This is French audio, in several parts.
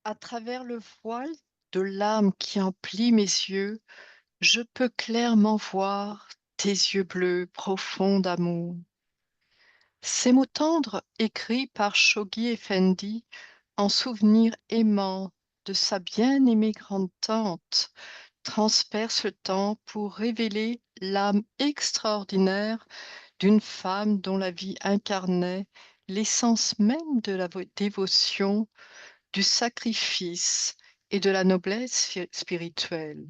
À travers le voile de l'âme qui emplit mes yeux, je peux clairement voir tes yeux bleus profonds d'amour. Ces mots tendres, écrits par Shoghi Effendi en souvenir aimant de sa bien-aimée grande-tante, transpercent le temps pour révéler l'âme extraordinaire d'une femme dont la vie incarnait l'essence même de la dévotion, du sacrifice et de la noblesse spirituelle.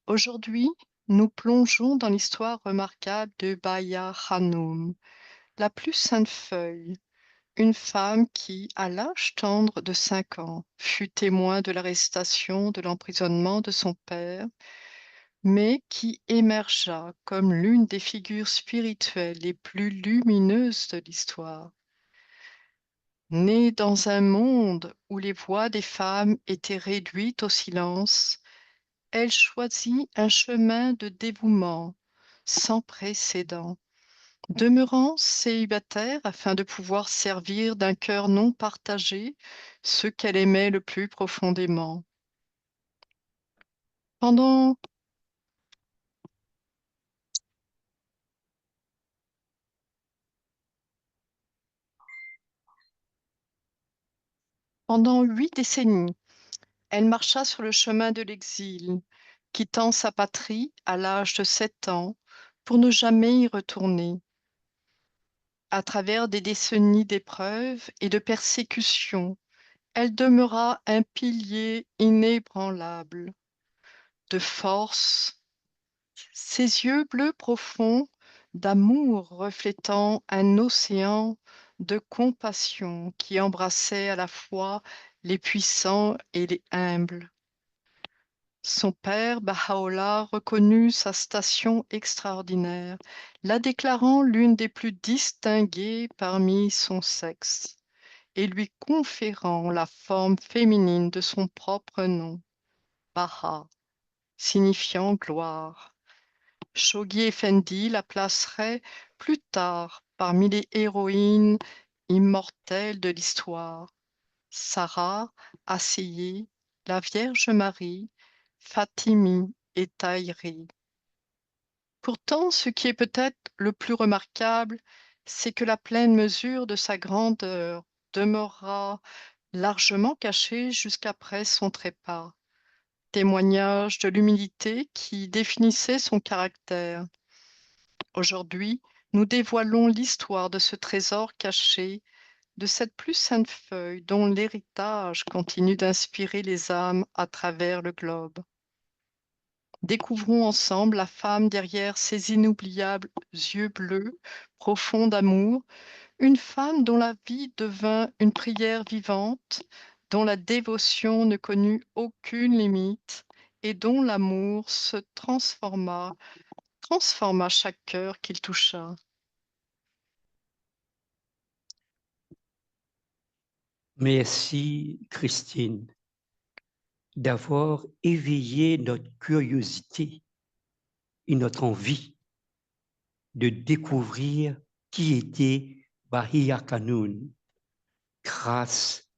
Aujourd'hui, nous plongeons dans l'histoire remarquable de Baya Hanoum, la plus sainte feuille, une femme qui, à l'âge tendre de 5 ans, fut témoin de l'arrestation, de l'emprisonnement de son père, mais qui émergea comme l'une des figures spirituelles les plus lumineuses de l'histoire. Née dans un monde où les voix des femmes étaient réduites au silence, elle choisit un chemin de dévouement sans précédent, demeurant célibataire afin de pouvoir servir d'un cœur non partagé ceux qu'elle aimait le plus profondément. Pendant, pendant 8 décennies, elle marcha sur le chemin de l'exil, quittant sa patrie à l'âge de 7 ans pour ne jamais y retourner. À travers des décennies d'épreuves et de persécutions, elle demeura un pilier inébranlable de force, ses yeux bleus profonds d'amour reflétant un océan de compassion qui embrassait à la fois les puissants et les humbles. Son père, Baha'u'llah, reconnut sa station extraordinaire, la déclarant l'une des plus distinguées parmi son sexe et lui conférant la forme féminine de son propre nom, Baha, signifiant gloire. Shoghi Effendi la placerait plus tard parmi les héroïnes immortelles de l'histoire. Sarah, Assiyée, la Vierge Marie, Fatimi et Tahiri. Pourtant, ce qui est peut-être le plus remarquable, c'est que la pleine mesure de sa grandeur demeurera largement cachée jusqu'après son trépas, témoignage de l'humilité qui définissait son caractère. Aujourd'hui, nous dévoilons l'histoire de ce trésor caché, de cette plus sainte feuille dont l'héritage continue d'inspirer les âmes à travers le globe. Découvrons ensemble la femme derrière ses inoubliables yeux bleus, profonds d'amour, une femme dont la vie devint une prière vivante, dont la dévotion ne connut aucune limite et dont l'amour se transforma chaque cœur qu'il toucha. Merci, Christine, d'avoir éveillé notre curiosité et notre envie de découvrir qui était Bahia Kanoun grâce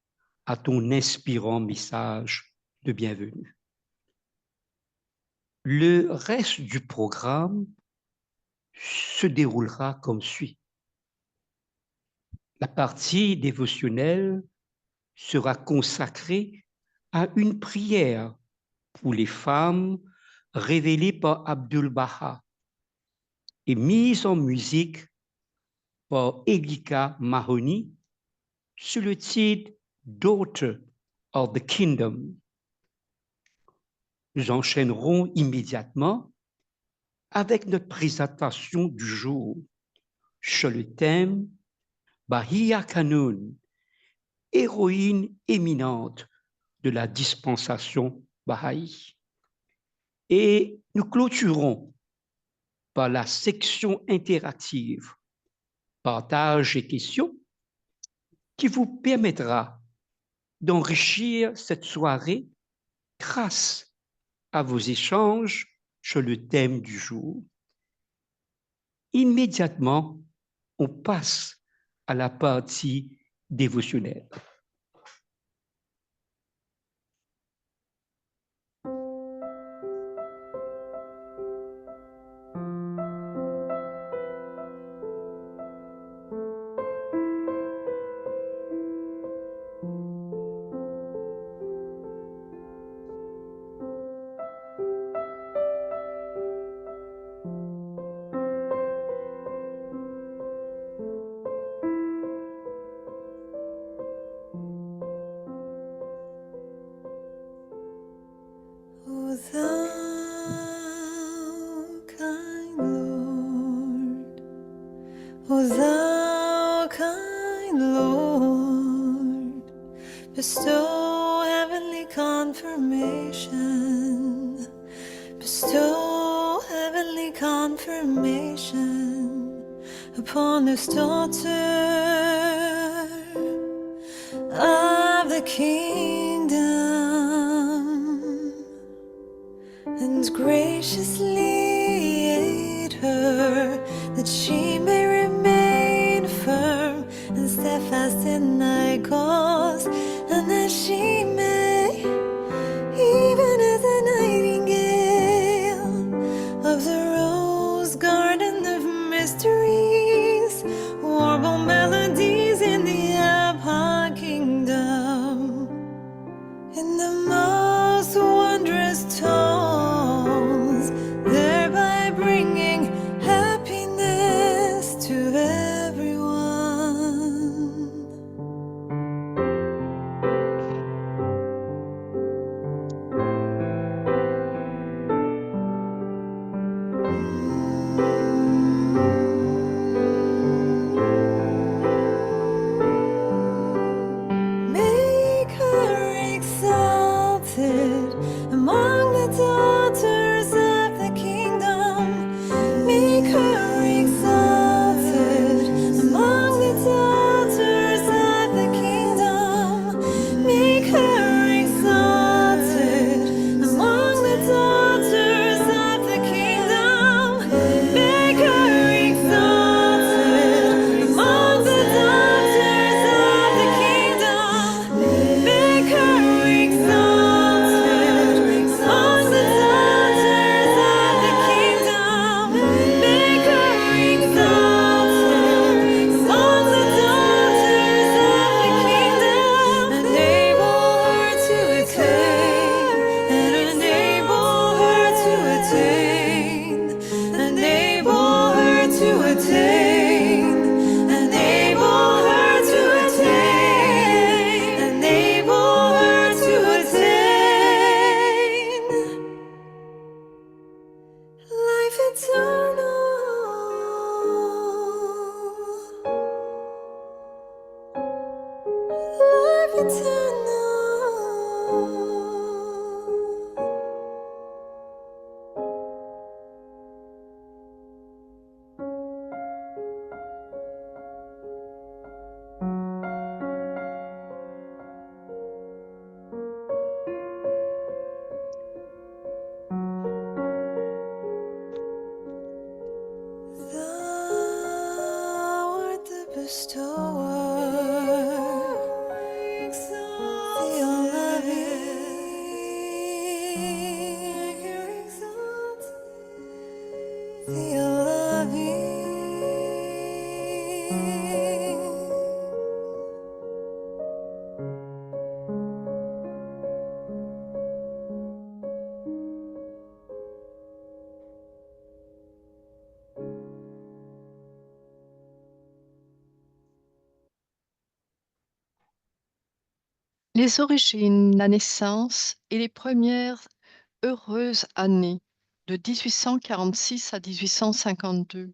à ton inspirant message de bienvenue. Le reste du programme se déroulera comme suit. La partie dévotionnelle sera consacrée à une prière pour les femmes révélée par Abdul Baha et mise en musique par Elika Mahoney sous le titre Daughter of the Kingdom. Nous enchaînerons immédiatement avec notre présentation du jour sur le thème Bahia Kanoun, héroïne éminente de la dispensation Baha'i. Et nous clôturons par la section interactive partage et questions qui vous permettra d'enrichir cette soirée grâce à vos échanges sur le thème du jour. Immédiatement, on passe à la partie dévotionnelle. O thou kind Lord, bestow heavenly confirmation, bestow heavenly confirmation upon this daughter of the kingdom, and graciously aid her that she may remain firm and steadfast in thy cause, and that she may, even as a nightingale of the rose garden of mysteries, warble melodies in the Abha kingdom, in the most wondrous tones, thereby bringing happiness to everyone. Make her exalted among the daughters of the kingdom. Make her exalted among the daughters of the kingdom. Make her exalted among the daughters of the kingdom. Make her exalted among the daughters of the kingdom. Make her exalted among the daughters of the kingdom. Make her exalted among the daughters of the kingdom. Enable her to attain, and enable her to attain, enable her to attain, enable her to attain, enable her to attain life eternal, life eternal. Thou art the bestower, the all-loving, the all-loving. Les origines, la naissance et les premières heureuses années de 1846 à 1852.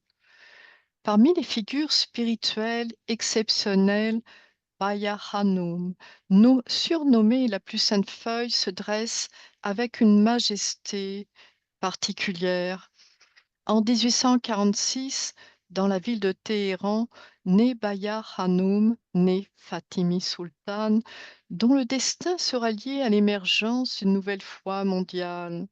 Parmi les figures spirituelles exceptionnelles, Baya Hanum, surnommée la plus sainte feuille, se dresse avec une majesté particulière. En 1846, dans la ville de Téhéran, naît Baya Hanum, née Fatimi Sultan, dont le destin sera lié à l'émergence d'une nouvelle foi mondiale.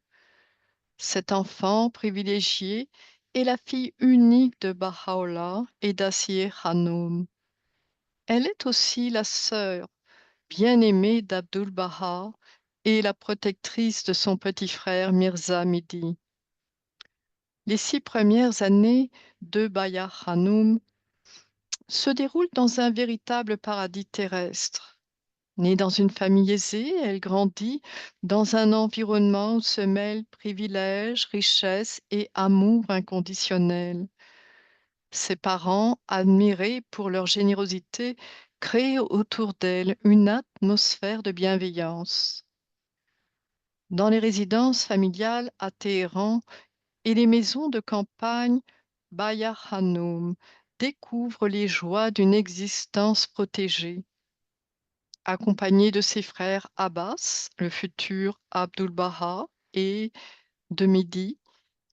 Cet enfant privilégié est la fille unique de Baha'u'llah et d'Asieh Hanum. Elle est aussi la sœur bien-aimée d'Abdul Baha et la protectrice de son petit frère Mirza Midi. Les 6 premières années de Baya Hanum se déroulent dans un véritable paradis terrestre. Née dans une famille aisée, elle grandit dans un environnement où se mêlent privilèges, richesse et amour inconditionnel. Ses parents, admirés pour leur générosité, créent autour d'elle une atmosphère de bienveillance. Dans les résidences familiales à Téhéran et les maisons de campagne, Baya Hanum découvre les joies d'une existence protégée. Accompagnée de ses frères Abbas, le futur Abdu'l-Baha, et de Mehdi,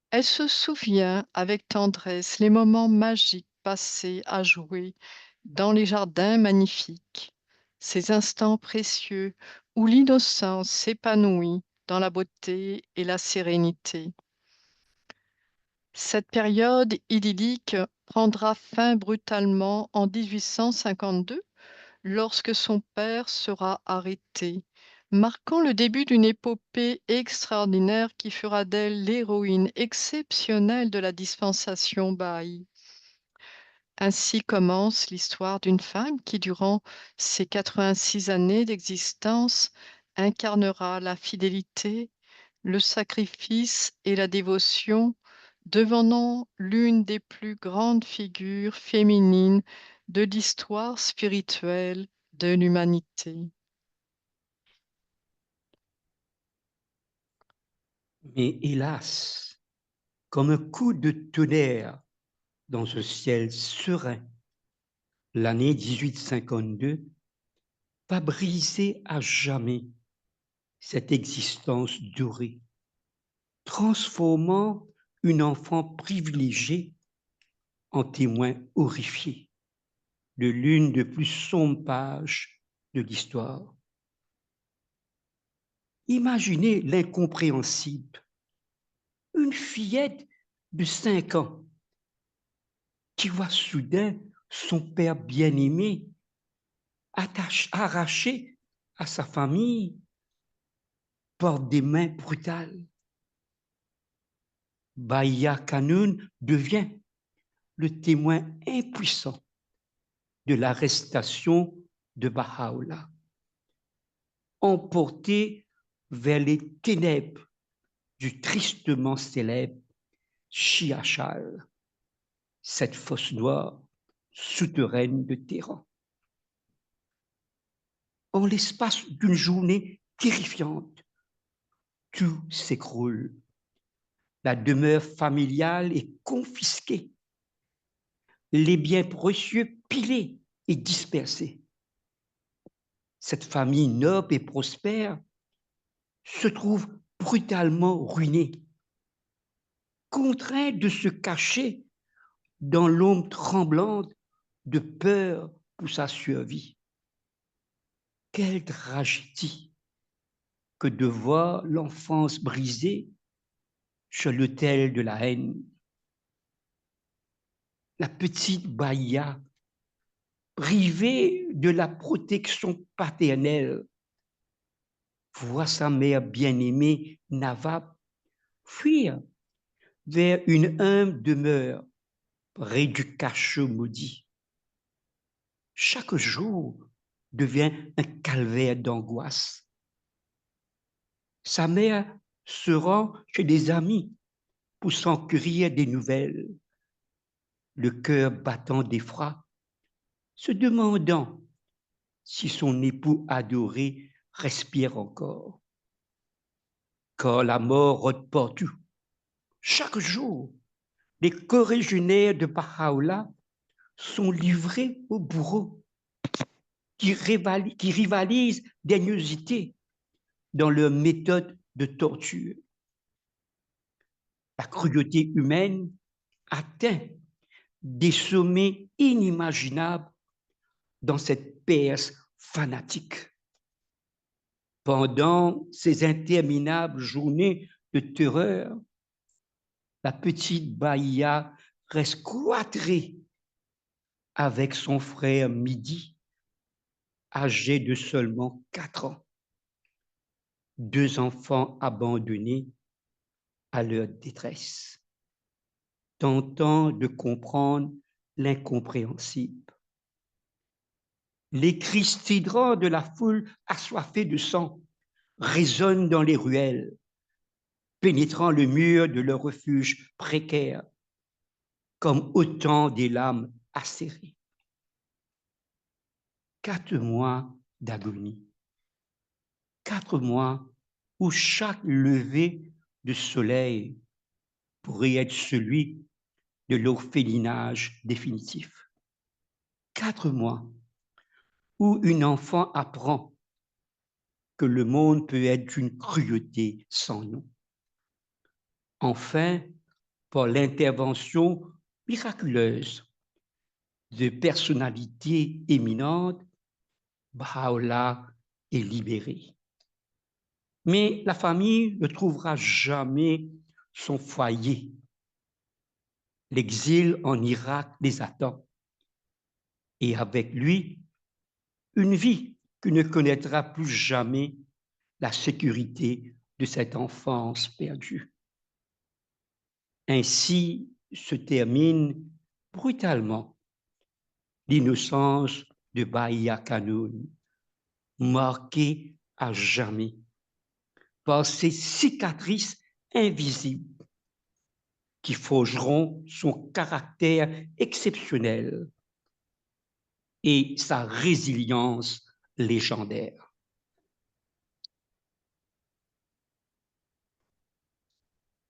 elle se souvient avec tendresse les moments magiques passés à jouer dans les jardins magnifiques, ces instants précieux où l'innocence s'épanouit dans la beauté et la sérénité. Cette période idyllique prendra fin brutalement en 1852 lorsque son père sera arrêté, marquant le début d'une épopée extraordinaire qui fera d'elle l'héroïne exceptionnelle de la dispensation bahaï. Ainsi commence l'histoire d'une femme qui, durant ses 86 années d'existence, incarnera la fidélité, le sacrifice et la dévotion, devenant l'une des plus grandes figures féminines de l'histoire spirituelle de l'humanité. Mais hélas, comme un coup de tonnerre dans ce ciel serein, l'année 1852 va briser à jamais cette existence dorée, transformant une enfant privilégiée en témoin horrifié de l'une des plus sombres pages de l'histoire. Imaginez l'incompréhensible. Une fillette de 5 ans qui voit soudain son père bien-aimé arraché à sa famille par des mains brutales. Bahia Kanoun devient le témoin impuissant de l'arrestation de Baha'u'llah, emporté vers les ténèbres du tristement célèbre Chiachal, cette fosse noire souterraine de Téhéran. En l'espace d'une journée terrifiante, tout s'écroule. La demeure familiale est confisquée, les biens précieux pilés et dispersés. Cette famille noble et prospère se trouve brutalement ruinée, contrainte de se cacher dans l'ombre tremblante de peur pour sa survie. Quelle tragédie que de voir l'enfance brisée sur l'autel de la haine. La petite Bahia, privée de la protection paternelle, voit sa mère bien-aimée, Nawab, fuir vers une humble demeure près du cachot maudit. Chaque jour devient un calvaire d'angoisse. Sa mère se rend chez des amis pour s'enquérir des nouvelles, le cœur battant d'effroi, se demandant si son époux adoré respire encore. Car la mort rôde partout. Chaque jour, les corégionnaires de Baha'u'llah sont livrés aux bourreaux qui rivalisent d'haineuseté dans leur méthode de torture. La cruauté humaine atteint des sommets inimaginables dans cette Perse fanatique. Pendant ces interminables journées de terreur, la petite Bahia reste cloîtrée avec son frère Mehdi, âgé de seulement 4 ans. 2 enfants abandonnés à leur détresse, tentant de comprendre l'incompréhensible. Les cris stridents de la foule assoiffée de sang résonnent dans les ruelles, pénétrant le mur de leur refuge précaire, comme autant des lames acérées. 4 mois d'agonie, 4 mois où chaque lever de soleil pourrait être celui de l'orphelinage définitif. 4 mois où une enfant apprend que le monde peut être d'une cruauté sans nom. Enfin, par l'intervention miraculeuse de personnalités éminentes, Baha'u'llah est libéré. Mais la famille ne trouvera jamais son foyer. L'exil en Irak les attend. Et avec lui, une vie qui ne connaîtra plus jamais la sécurité de cette enfance perdue. Ainsi se termine brutalement l'innocence de Bahia Kanoun, marquée à jamais par ces cicatrices invisibles qui forgeront son caractère exceptionnel et sa résilience légendaire.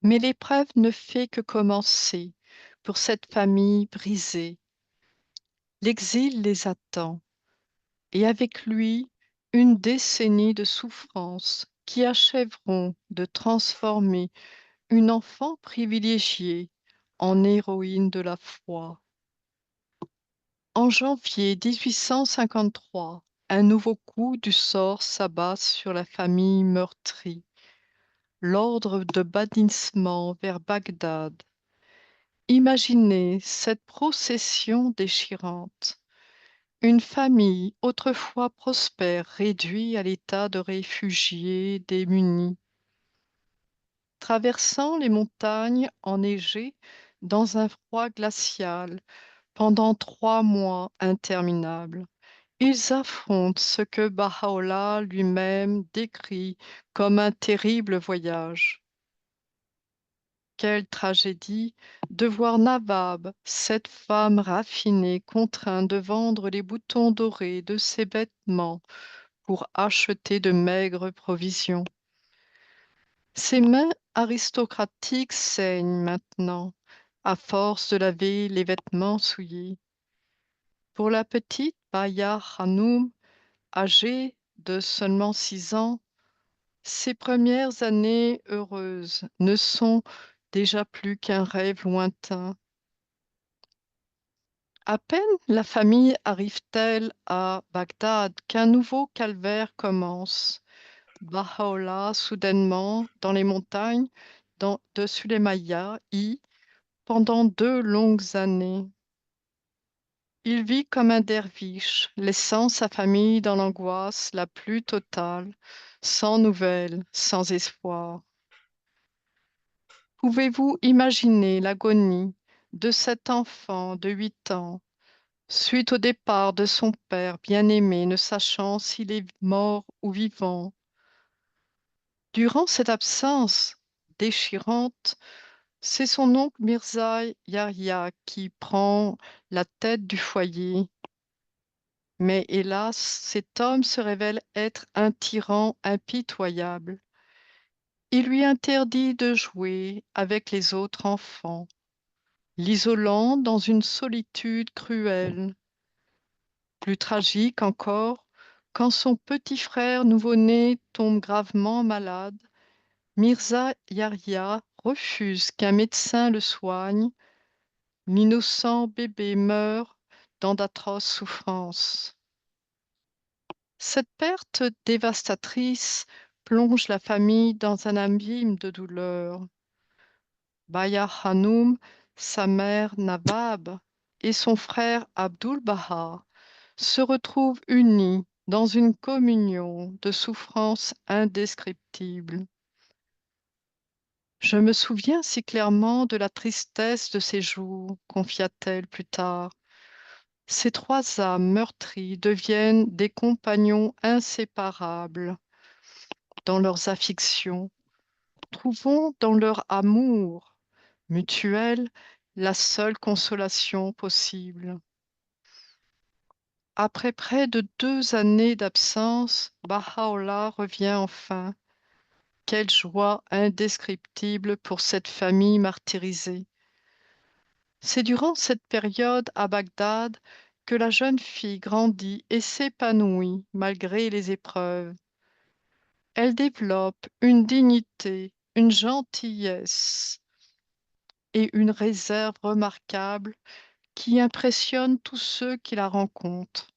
Mais l'épreuve ne fait que commencer pour cette famille brisée. L'exil les attend, et avec lui, une décennie de souffrances qui achèveront de transformer une enfant privilégiée en héroïne de la foi. En janvier 1853, un nouveau coup du sort s'abat sur la famille meurtrie. L'ordre de bannissement vers Bagdad. Imaginez cette procession déchirante. Une famille autrefois prospère réduite à l'état de réfugiés démunis, traversant les montagnes enneigées dans un froid glacial pendant 3 mois interminables. Ils affrontent ce que Baha'u'llah lui-même décrit comme un terrible voyage. Quelle tragédie de voir Nawab, cette femme raffinée, contrainte de vendre les boutons dorés de ses vêtements pour acheter de maigres provisions. Ses mains aristocratiques saignent maintenant, à force de laver les vêtements souillés. Pour la petite Baya Hanoum, âgée de seulement 6 ans, ses premières années heureuses ne sont déjà plus qu'un rêve lointain. À peine la famille arrive-t-elle à Bagdad qu'un nouveau calvaire commence. Baha'u'llah, soudainement, dans les montagnes de Sulaymaniyah, pendant 2 longues années. Il vit comme un derviche, laissant sa famille dans l'angoisse la plus totale, sans nouvelles, sans espoir. Pouvez-vous imaginer l'agonie de cet enfant de 8 ans, suite au départ de son père bien-aimé, ne sachant s'il est mort ou vivant? Durant cette absence déchirante, c'est son oncle Mirza Yahya qui prend la tête du foyer. Mais hélas, cet homme se révèle être un tyran impitoyable. Il lui interdit de jouer avec les autres enfants, l'isolant dans une solitude cruelle. Plus tragique encore, quand son petit frère nouveau-né tombe gravement malade, Mirza Yahya refuse qu'un médecin le soigne. L'innocent bébé meurt dans d'atroces souffrances. Cette perte dévastatrice plonge la famille dans un abîme de douleur. Baya Hanoum, sa mère Nawab et son frère Abdul Baha se retrouvent unis dans une communion de souffrances indescriptibles. Je me souviens si clairement de la tristesse de ces jours, confia-t-elle plus tard. Ces 3 âmes meurtries deviennent des compagnons inséparables dans leurs afflictions. Trouvons dans leur amour mutuel la seule consolation possible. Après près de 2 années d'absence, Baha'u'llah revient enfin. Quelle joie indescriptible pour cette famille martyrisée. C'est durant cette période à Bagdad que la jeune fille grandit et s'épanouit malgré les épreuves. Elle développe une dignité, une gentillesse et une réserve remarquables qui impressionnent tous ceux qui la rencontrent.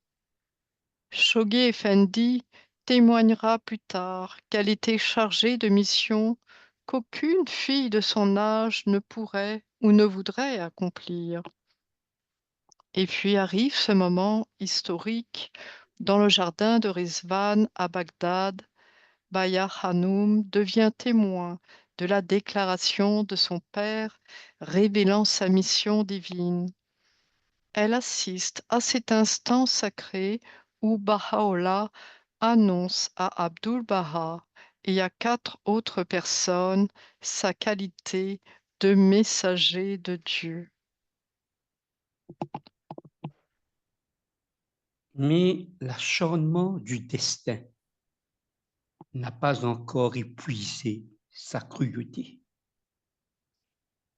Shoghi Effendi témoignera plus tard qu'elle était chargée de missions qu'aucune fille de son âge ne pourrait ou ne voudrait accomplir. Et puis arrive ce moment historique dans le jardin de Rizvan à Bagdad. Baya Hanoum devient témoin de la déclaration de son père révélant sa mission divine. Elle assiste à cet instant sacré où Baha'u'llah annonce à Abdu'l-Baha et à 4 autres personnes sa qualité de messager de Dieu. Mais l'acharnement du destin n'a pas encore épuisé sa cruauté.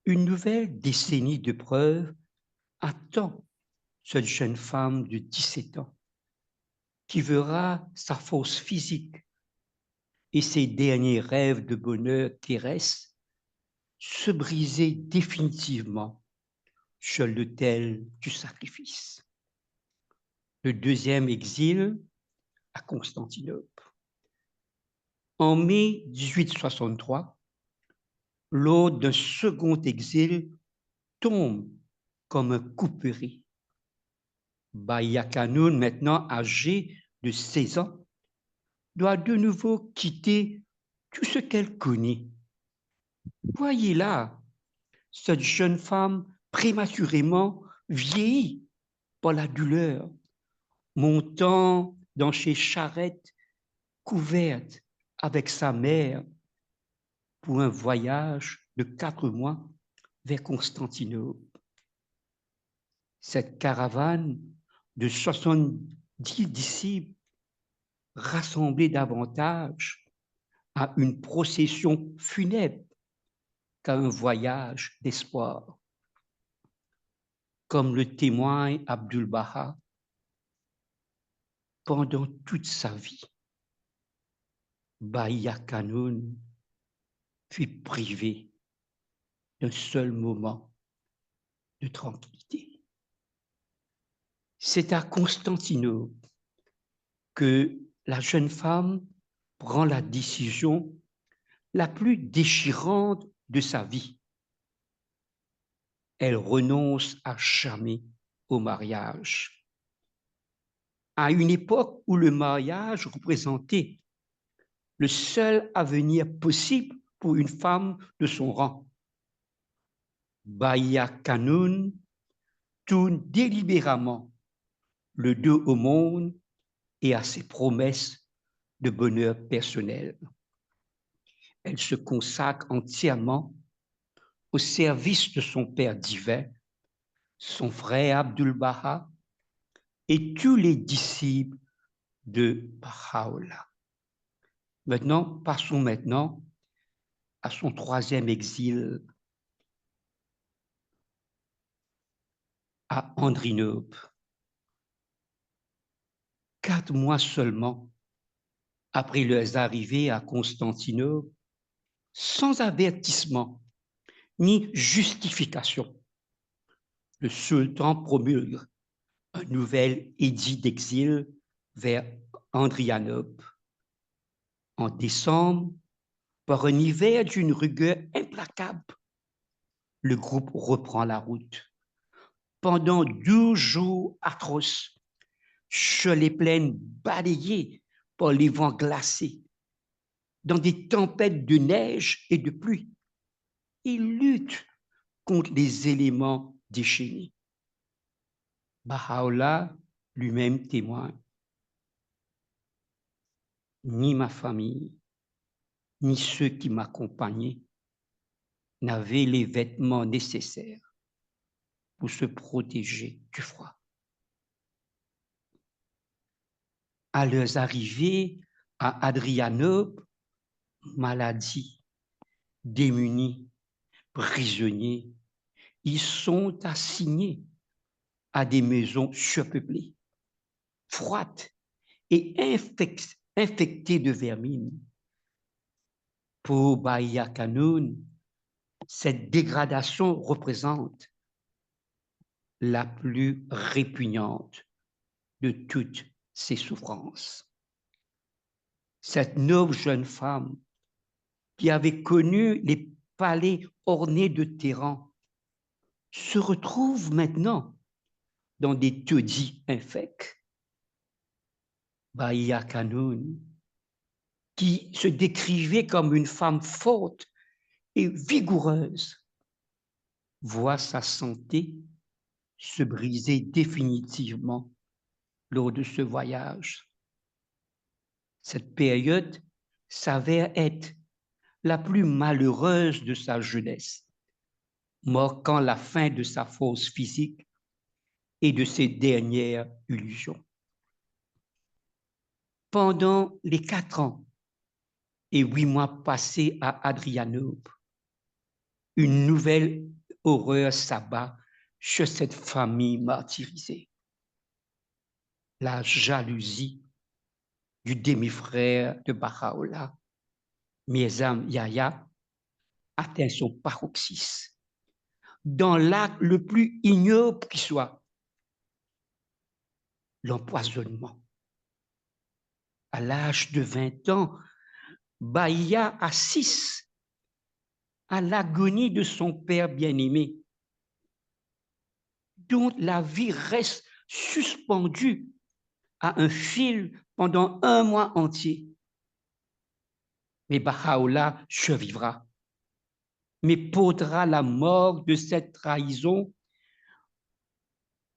Une nouvelle décennie de preuves attend cette jeune femme de 17 ans qui verra sa force physique et ses derniers rêves de bonheur terrestre se briser définitivement sur l'autel du sacrifice. Le deuxième exil à Constantinople. En mai 1863, lors d'un second exil, tombe comme un couperet. Baya Kanoun, maintenant âgée de 16 ans, doit de nouveau quitter tout ce qu'elle connaît. Voyez là, cette jeune femme prématurément vieillie par la douleur, montant dans ses charrettes couvertes avec sa mère pour un voyage de 4 mois vers Constantinople. Cette caravane de 70 disciples rassemblés davantage à une procession funèbre qu'à un voyage d'espoir. Comme le témoigne Abdu'l-Baha, pendant toute sa vie, Baya Kanoun fut privé d'un seul moment de tranquillité. C'est à Constantinople que la jeune femme prend la décision la plus déchirante de sa vie. Elle renonce à jamais au mariage. À une époque où le mariage représentait le seul avenir possible pour une femme de son rang, Baya Kanoun tourne délibérément le dos au monde et à ses promesses de bonheur personnel. Elle se consacre entièrement au service de son Père divin, son frère Abdu'l-Baha et tous les disciples de Baha'u'llah. Passons maintenant à son troisième exil à Andrinople. 4 mois seulement après leur arrivée à Constantinople, sans avertissement ni justification, le sultan promulgue un nouvel édit d'exil vers Andrianople. En décembre, par un hiver d'une rigueur implacable, le groupe reprend la route. Pendant 12 jours atroces, sur les plaines balayées par les vents glacés, dans des tempêtes de neige et de pluie, ils luttent contre les éléments déchaînés. Baha'u'llah lui-même témoigne. Ni ma famille, ni ceux qui m'accompagnaient n'avaient les vêtements nécessaires pour se protéger du froid. À leur arrivée à Adrianople, maladie, démunis, prisonniers, ils sont assignés à des maisons surpeuplées, froides et infectées de vermine. Pour Bahia Kanoun, cette dégradation représente la plus répugnante de toutes ses souffrances. Cette noble jeune femme qui avait connu les palais ornés de terrans se retrouve maintenant dans des taudis infects. Bahia Kanoun, qui se décrivait comme une femme forte et vigoureuse, voit sa santé se briser définitivement lors de ce voyage. Cette période s'avère être la plus malheureuse de sa jeunesse, marquant la fin de sa force physique et de ses dernières illusions. Pendant les 4 ans et 8 mois passés à Adrianople, une nouvelle horreur s'abat sur cette famille martyrisée. La jalousie du demi-frère de Baha'u'llah, Mirzam Yahya, atteint son paroxysme dans l'acte le plus ignoble qui soit, l'empoisonnement. À l'âge de 20 ans, Bahia assiste à l'agonie de son père bien-aimé, dont la vie reste suspendue à un fil pendant 1 mois entier. Mais Baha'u'llah survivra, mais portera la mort de cette trahison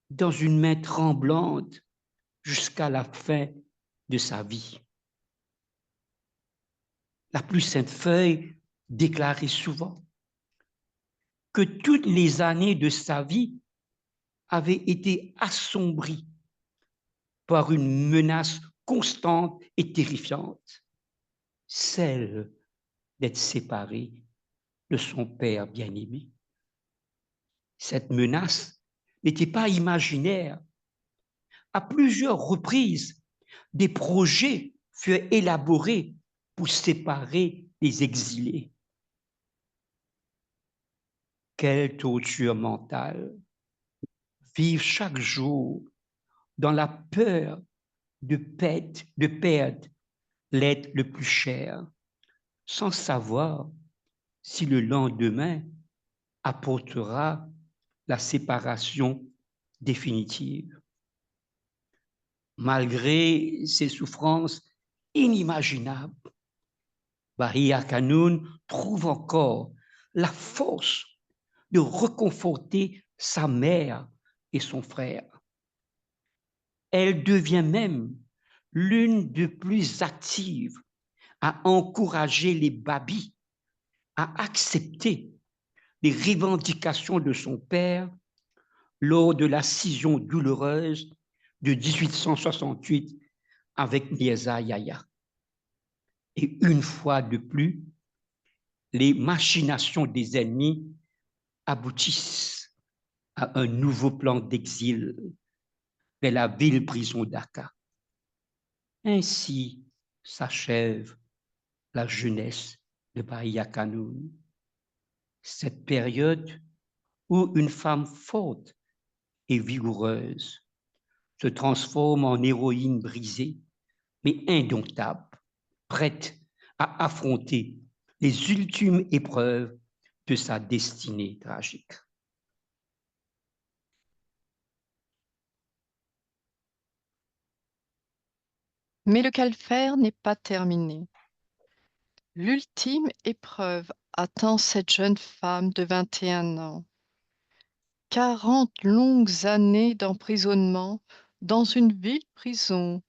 dans une main tremblante jusqu'à la fin de sa vie. La plus sainte feuille déclarait souvent que toutes les années de sa vie avaient été assombries par une menace constante et terrifiante, celle d'être séparée de son père bien-aimé. Cette menace n'était pas imaginaire. À plusieurs reprises, des projets furent élaborés pour séparer les exilés. Quelle torture mentale! Vivre chaque jour dans la peur de perdre l'être le plus cher, sans savoir si le lendemain apportera la séparation définitive. Malgré ces souffrances inimaginables, Bahia Kanoun trouve encore la force de reconforter sa mère et son frère. Elle devient même l'une des plus actives à encourager les babis à accepter les revendications de son père lors de la scission douloureuse de 1868 avec Mirza Yahya. Et une fois de plus, les machinations des ennemis aboutissent à un nouveau plan d'exil vers la ville-prison d'Aka. Ainsi s'achève la jeunesse de Bahia Kanoun, cette période où une femme forte et vigoureuse se transforme en héroïne brisée, mais indomptable, prête à affronter les ultimes épreuves de sa destinée tragique. Mais le calvaire n'est pas terminé. L'ultime épreuve attend cette jeune femme de 21 ans. 40 longues années d'emprisonnement dans une ville prison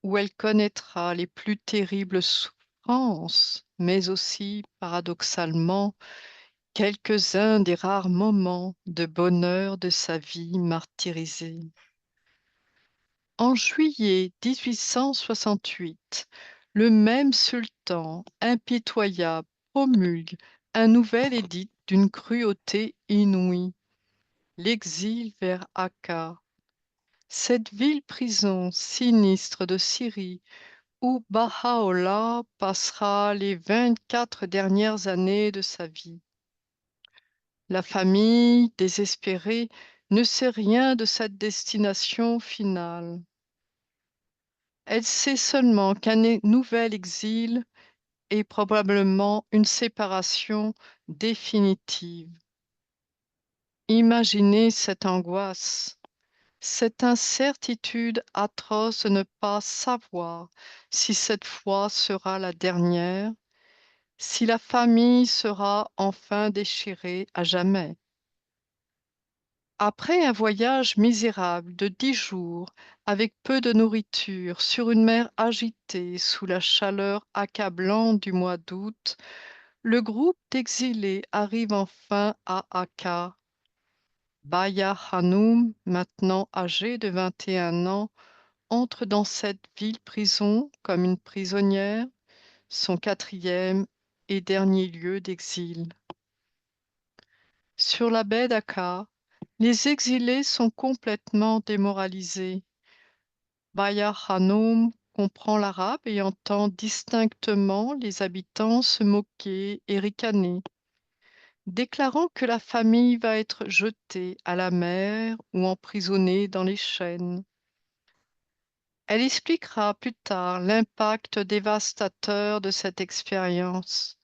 où elle connaîtra les plus terribles souffrances, mais aussi, paradoxalement, quelques-uns des rares moments de bonheur de sa vie martyrisée. En juillet 1868, le même sultan impitoyable promulgue un nouvel édit d'une cruauté inouïe. l'exil vers Akka. Cette ville-prison sinistre de Syrie où Baha'u'llah passera les 24 dernières années de sa vie. La famille, désespérée, ne sait rien de cette destination finale. Elle sait seulement qu'un nouvel exil est probablement une séparation définitive. Imaginez cette angoisse, cette incertitude atroce de ne pas savoir si cette fois sera la dernière, si la famille sera enfin déchirée à jamais. Après un voyage misérable de 10 jours, avec peu de nourriture, sur une mer agitée sous la chaleur accablante du mois d'août, le groupe d'exilés arrive enfin à Akka. Baya Hanoum, maintenant âgée de 21 ans, entre dans cette ville-prison comme une prisonnière, son 4e et dernier lieu d'exil. Sur la baie d'Aka, les exilés sont complètement démoralisés. Baya Hanoum comprend l'arabe et entend distinctement les habitants se moquer et ricaner, déclarant que la famille va être jetée à la mer ou emprisonnée dans les chênes. Elle expliquera plus tard l'impact dévastateur de cette expérience.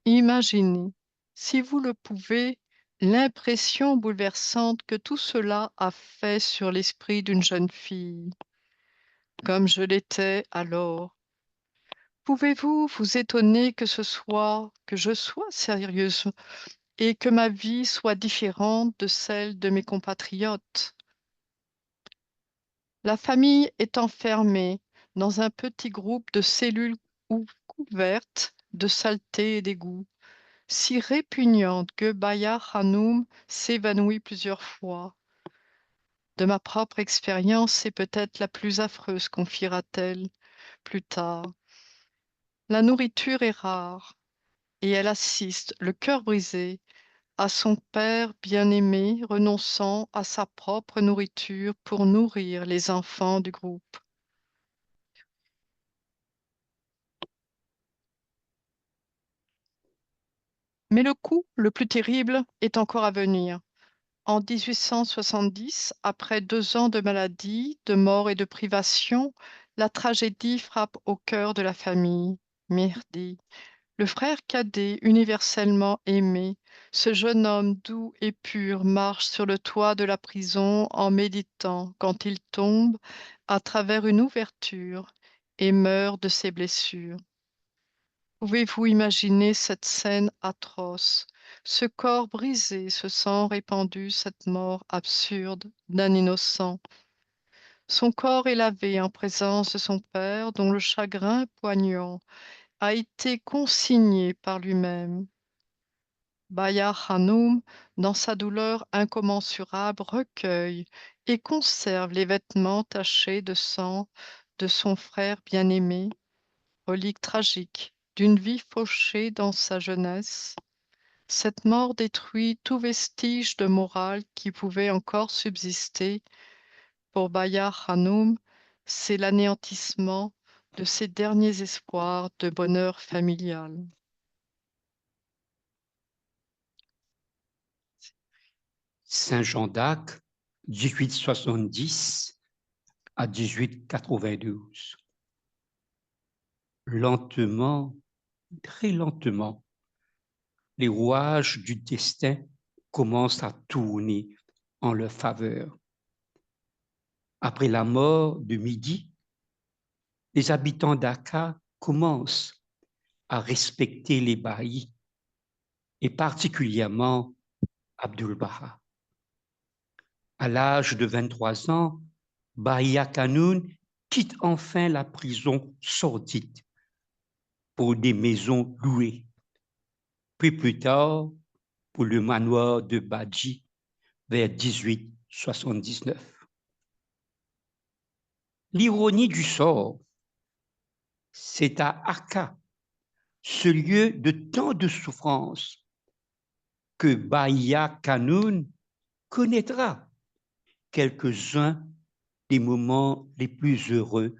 Imaginez, si vous le pouvez, l'impression bouleversante que tout cela a fait sur l'esprit d'une jeune fille, comme je l'étais alors. Pouvez-vous vous étonner que je sois sérieuse et que ma vie soit différente de celle de mes compatriotes? La famille est enfermée dans un petit groupe de cellules couvertes de saleté et d'égouts, si répugnante que Baya Hanoum s'évanouit plusieurs fois. De ma propre expérience, c'est peut-être la plus affreuse, confiera-t-elle plus tard. La nourriture est rare, et elle assiste, le cœur brisé, à son père bien-aimé renonçant à sa propre nourriture pour nourrir les enfants du groupe. Mais le coup le plus terrible est encore à venir. En 1870, après 2 ans de maladie, de mort et de privation, la tragédie frappe au cœur de la famille. Mehdi, le frère cadet universellement aimé, ce jeune homme doux et pur marche sur le toit de la prison en méditant quand il tombe à travers une ouverture et meurt de ses blessures. Pouvez-vous imaginer cette scène atroce, ce corps brisé, ce sang répandu, cette mort absurde d'un innocent? Son corps est lavé en présence de son père, dont le chagrin poignant a été consigné par lui-même. Baya Hanoum, dans sa douleur incommensurable, recueille et conserve les vêtements tachés de sang de son frère bien-aimé, relique tragique d'une vie fauchée dans sa jeunesse. Cette mort détruit tout vestige de morale qui pouvait encore subsister. Pour Baya Hanoum, c'est l'anéantissement de ses derniers espoirs de bonheur familial. Saint-Jean d'Acre, 1870 à 1892. Lentement, très lentement, les rouages du destin commencent à tourner en leur faveur. Après la mort de Midi, les habitants d'Aka commencent à respecter les baillis, et particulièrement Abdul Baha. À l'âge de 23 ans, Bahia Kanoun quitte enfin la prison sordide pour des maisons louées, puis plus tard pour le manoir de Badji vers 1879. L'ironie du sort, c'est à Akka, ce lieu de tant de souffrance, que Bahia Kanoun connaîtra quelques-uns des moments les plus heureux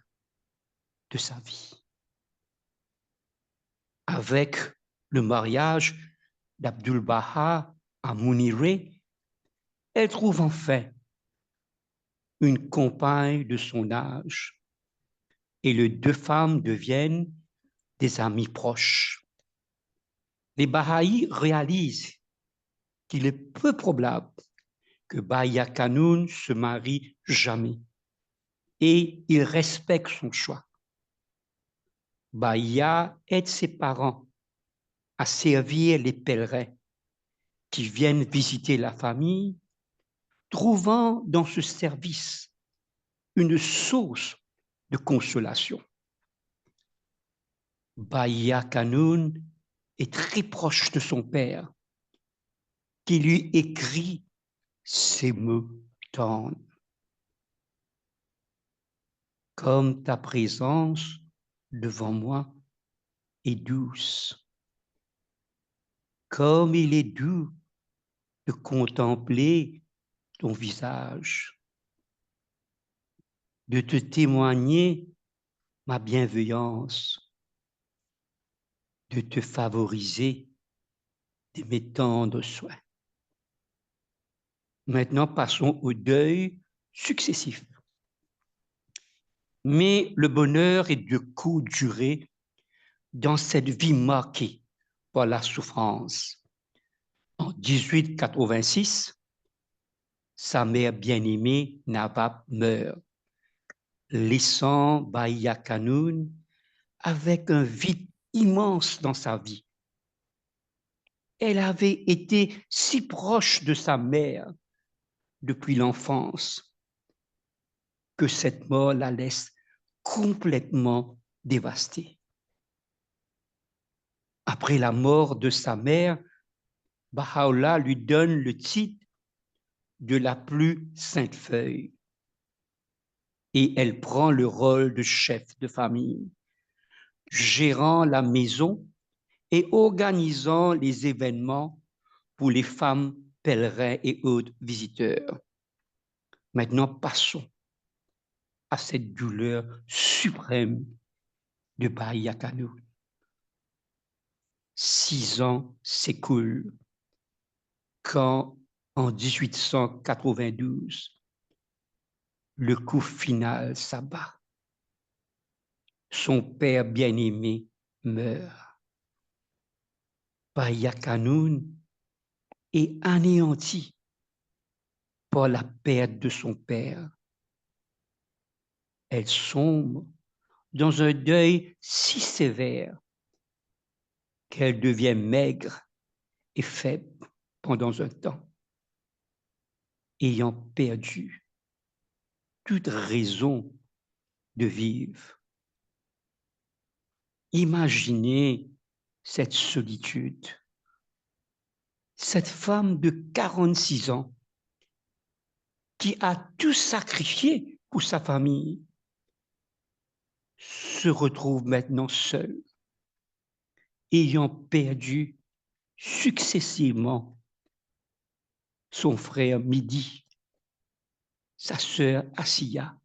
de sa vie. Avec le mariage d'Abdul Baha à Mouniré, elle trouve enfin une compagne de son âge et les deux femmes deviennent des amis proches. Les Bahaïs réalisent qu'il est peu probable que Bahia Kanoun se marie jamais et ils respectent son choix. Bahia aide ses parents à servir les pèlerins qui viennent visiter la famille, trouvant dans ce service une source de consolation. Bahia Kanoun est très proche de son père, qui lui écrit ces mots tendres. Comme ta présence devant moi est douce, comme il est doux de contempler ton visage, de te témoigner ma bienveillance, de te favoriser de mes tendres soins. Maintenant, passons au deuil successif. Mais le bonheur est de courte durée dans cette vie marquée par la souffrance. En 1886, sa mère bien-aimée, Nawab, meurt, laissant Bahia Kanoun avec un vide immense dans sa vie. Elle avait été si proche de sa mère depuis l'enfance que cette mort la laisse complètement dévastée. Après la mort de sa mère, Baha'u'llah lui donne le titre de la plus sainte feuille et elle prend le rôle de chef de famille, gérant la maison et organisant les événements pour les femmes, pèlerins et autres visiteurs. Maintenant, passons à cette douleur suprême de Bahia Kanoun. 6 ans s'écoulent quand, en 1892, le coup final s'abat. Son père bien-aimé meurt. Bahia Kanoun est anéanti par la perte de son père. Elle sombre dans un deuil si sévère qu'elle devient maigre et faible pendant un temps, ayant perdu toute raison de vivre. Imaginez cette solitude. Cette femme de 46 ans qui a tout sacrifié pour sa famille se retrouve maintenant seule, ayant perdu successivement son frère Midi, sa sœur Asiya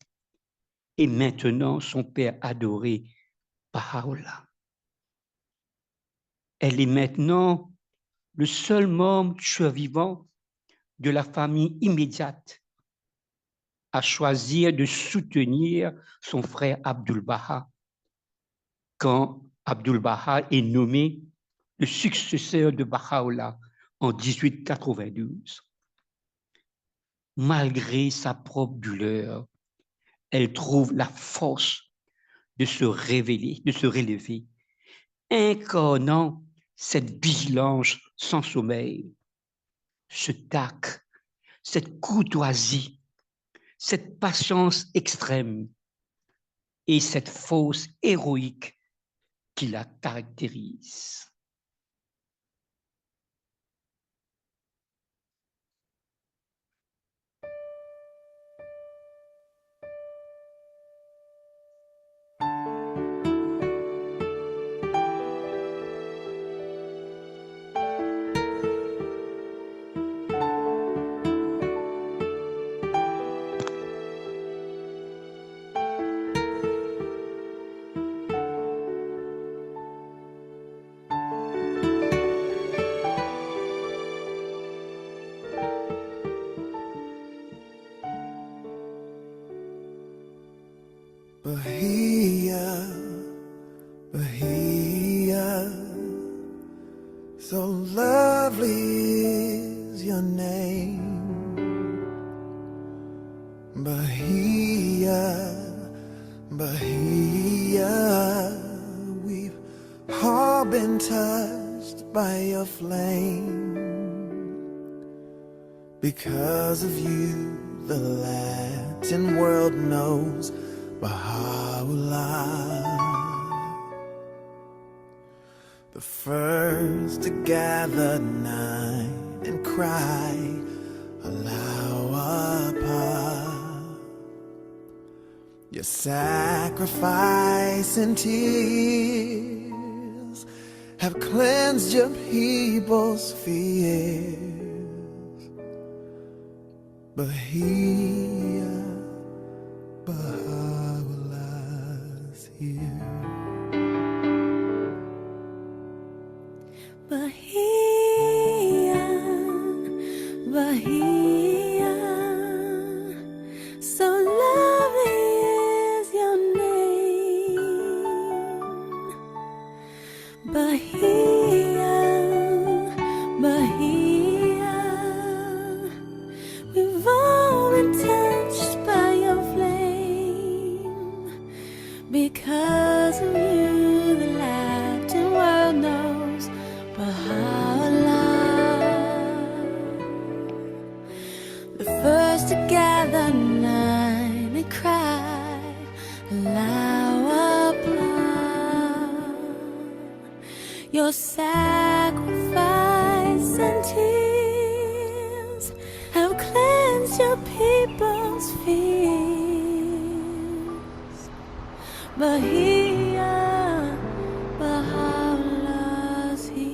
et maintenant son père adoré Baha'u'llah. Elle est maintenant le seul membre survivant de la famille immédiate à choisir de soutenir son frère Abdul Baha quand Abdul Baha est nommé le successeur de Baha'u'llah en 1892. Malgré sa propre douleur, elle trouve la force de se révéler, de se relever, incarnant cette vigilance sans sommeil, ce tact, cette courtoisie, cette patience extrême et cette force héroïque qui la caractérise. Bahia, Bahia, so lovely is your name. Bahia, Bahia, we've all been touched by your flame. Because of you, the Latin world knows Baha'u'llah, the first to gather nine and cry, Allahu Akbar. Your sacrifice and tears have cleansed your people's fears. Bahia, Baha'u'llah's here. Bahia, Bahia, so lovely is your name. Bahia, Bahia, we've all been touched by your flame. Because of you, the Latin world knows Baha'u'llah, the first to gather nine and cry, Allahu Akbar. Your sacrifice and tears have cleansed your people's fears. Bahia, Baha'u'llah's here.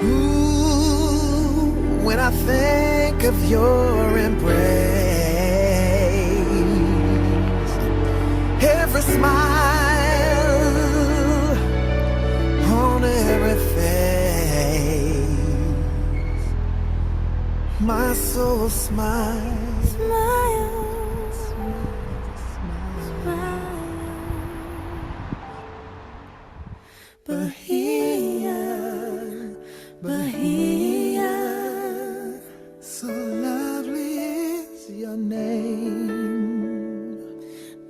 Ooh, when I think of your embrace, every smile on every face, my soul smiles. Smile, Bahia, Bahia, so lovely is your name.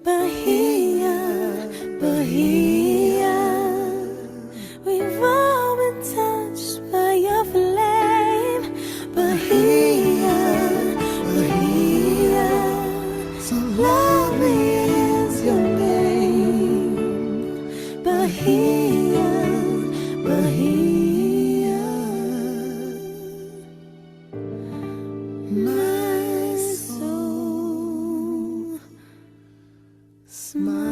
Bahia, Bahia, we've all been touched by your flame. Bahia, Bahia, So lovely is your name. Bahia, Bahia, my soul smile.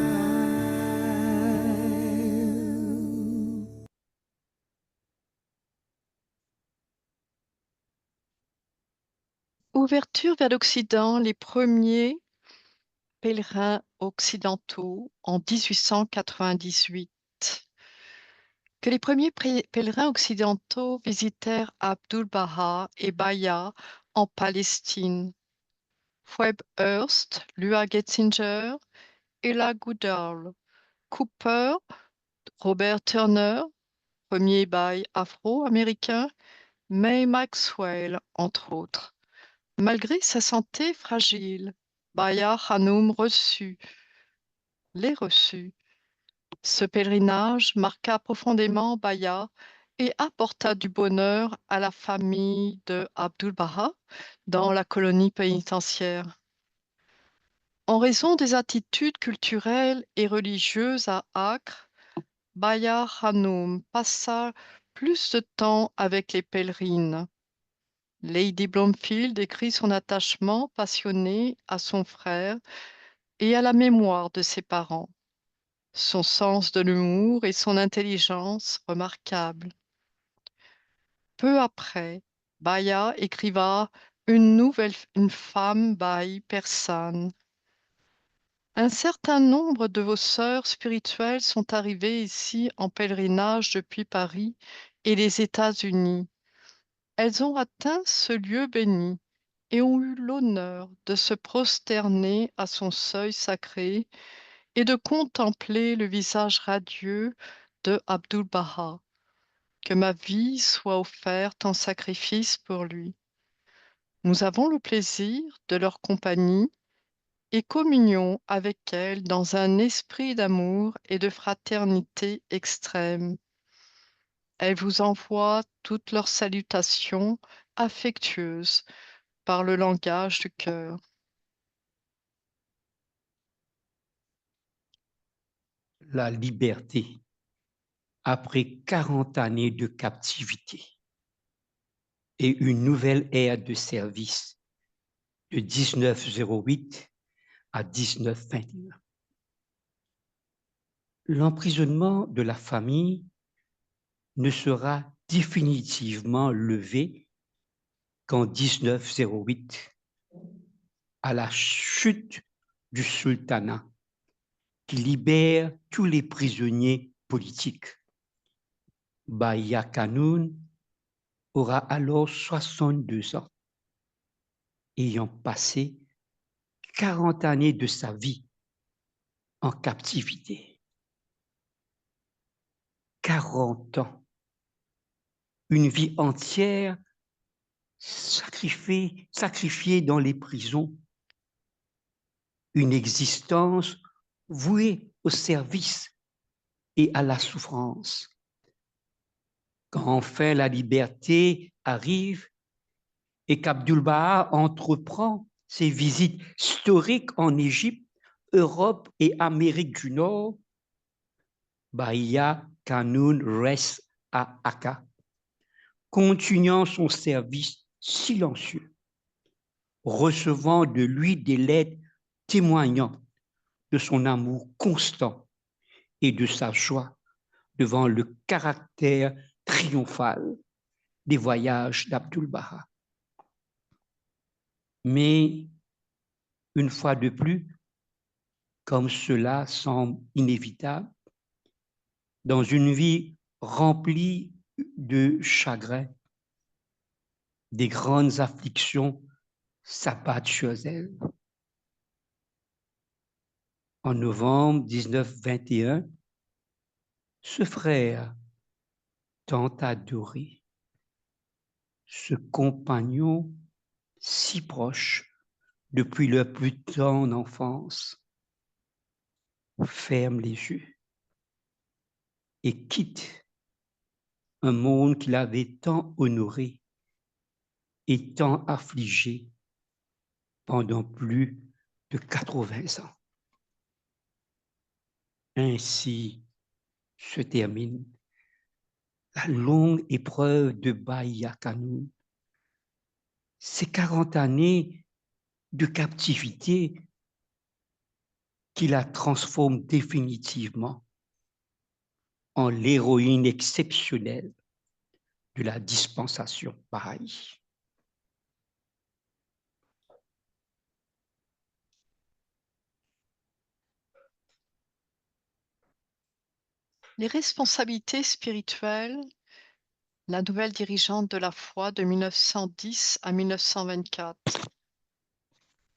Ouverture vers l'Occident, les premiers pèlerins occidentaux en 1898. Que les premiers pèlerins occidentaux visitèrent Abdu'l-Baha et Bahia en Palestine. Phoebe Hearst, Lua Getzinger, Ella Goodall, Cooper, Robert Turner, premier bail afro-américain, May Maxwell, entre autres. Malgré sa santé fragile, Bahia Hanoum les reçut. Ce pèlerinage marqua profondément Bahia et apporta du bonheur à la famille de Abdu'l-Baha dans la colonie pénitentiaire. En raison des attitudes culturelles et religieuses à Acre, Bahia Hanoum passa plus de temps avec les pèlerines. Lady Bloomfield écrit son attachement passionné à son frère et à la mémoire de ses parents, son sens de l'humour et son intelligence remarquables. Peu après, Bahia écriva une femme baï persane. Un certain nombre de vos sœurs spirituelles sont arrivées ici en pèlerinage depuis Paris et les États-Unis. Elles ont atteint ce lieu béni et ont eu l'honneur de se prosterner à son seuil sacré et de contempler le visage radieux de Abdu'l-Baha. Que ma vie soit offerte en sacrifice pour lui. Nous avons le plaisir de leur compagnie et communion avec elles dans un esprit d'amour et de fraternité extrême. Elles vous envoient toutes leurs salutations affectueuses par le langage du cœur. La liberté après 40 années de captivité et une nouvelle ère de service de 1908 à 1921. L'emprisonnement de la famille ne sera définitivement levé qu'en 1908, à la chute du sultanat, qui libère tous les prisonniers politiques. Bahia Kanoun aura alors 62 ans, ayant passé 40 années de sa vie en captivité. 40 ans, une vie entière sacrifiée dans les prisons, une existence vouée au service et à la souffrance. Quand enfin la liberté arrive et qu'Abdu'l-Baha entreprend ses visites historiques en Égypte, Europe et Amérique du Nord, Bahia Kanoun reste à Akka, continuant son service silencieux, recevant de lui des lettres témoignant de son amour constant et de sa joie devant le caractère triomphal des voyages d'Abdu'l-Baha. Mais une fois de plus, comme cela semble inévitable, dans une vie remplie de chagrin, des grandes afflictions s'abattent sur elle. En novembre 1921, ce frère tant adoré, ce compagnon si proche depuis leur plus tendre enfance, ferme les yeux et quitte un monde qu'il avait tant honoré et tant affligé pendant plus de 80 ans. Ainsi se termine la longue épreuve de Bahia Kanoun. Ces 40 années de captivité qui la transforment définitivement en l'héroïne exceptionnelle de la dispensation Baha'i. Les responsabilités spirituelles, la nouvelle dirigeante de la foi de 1910 à 1924.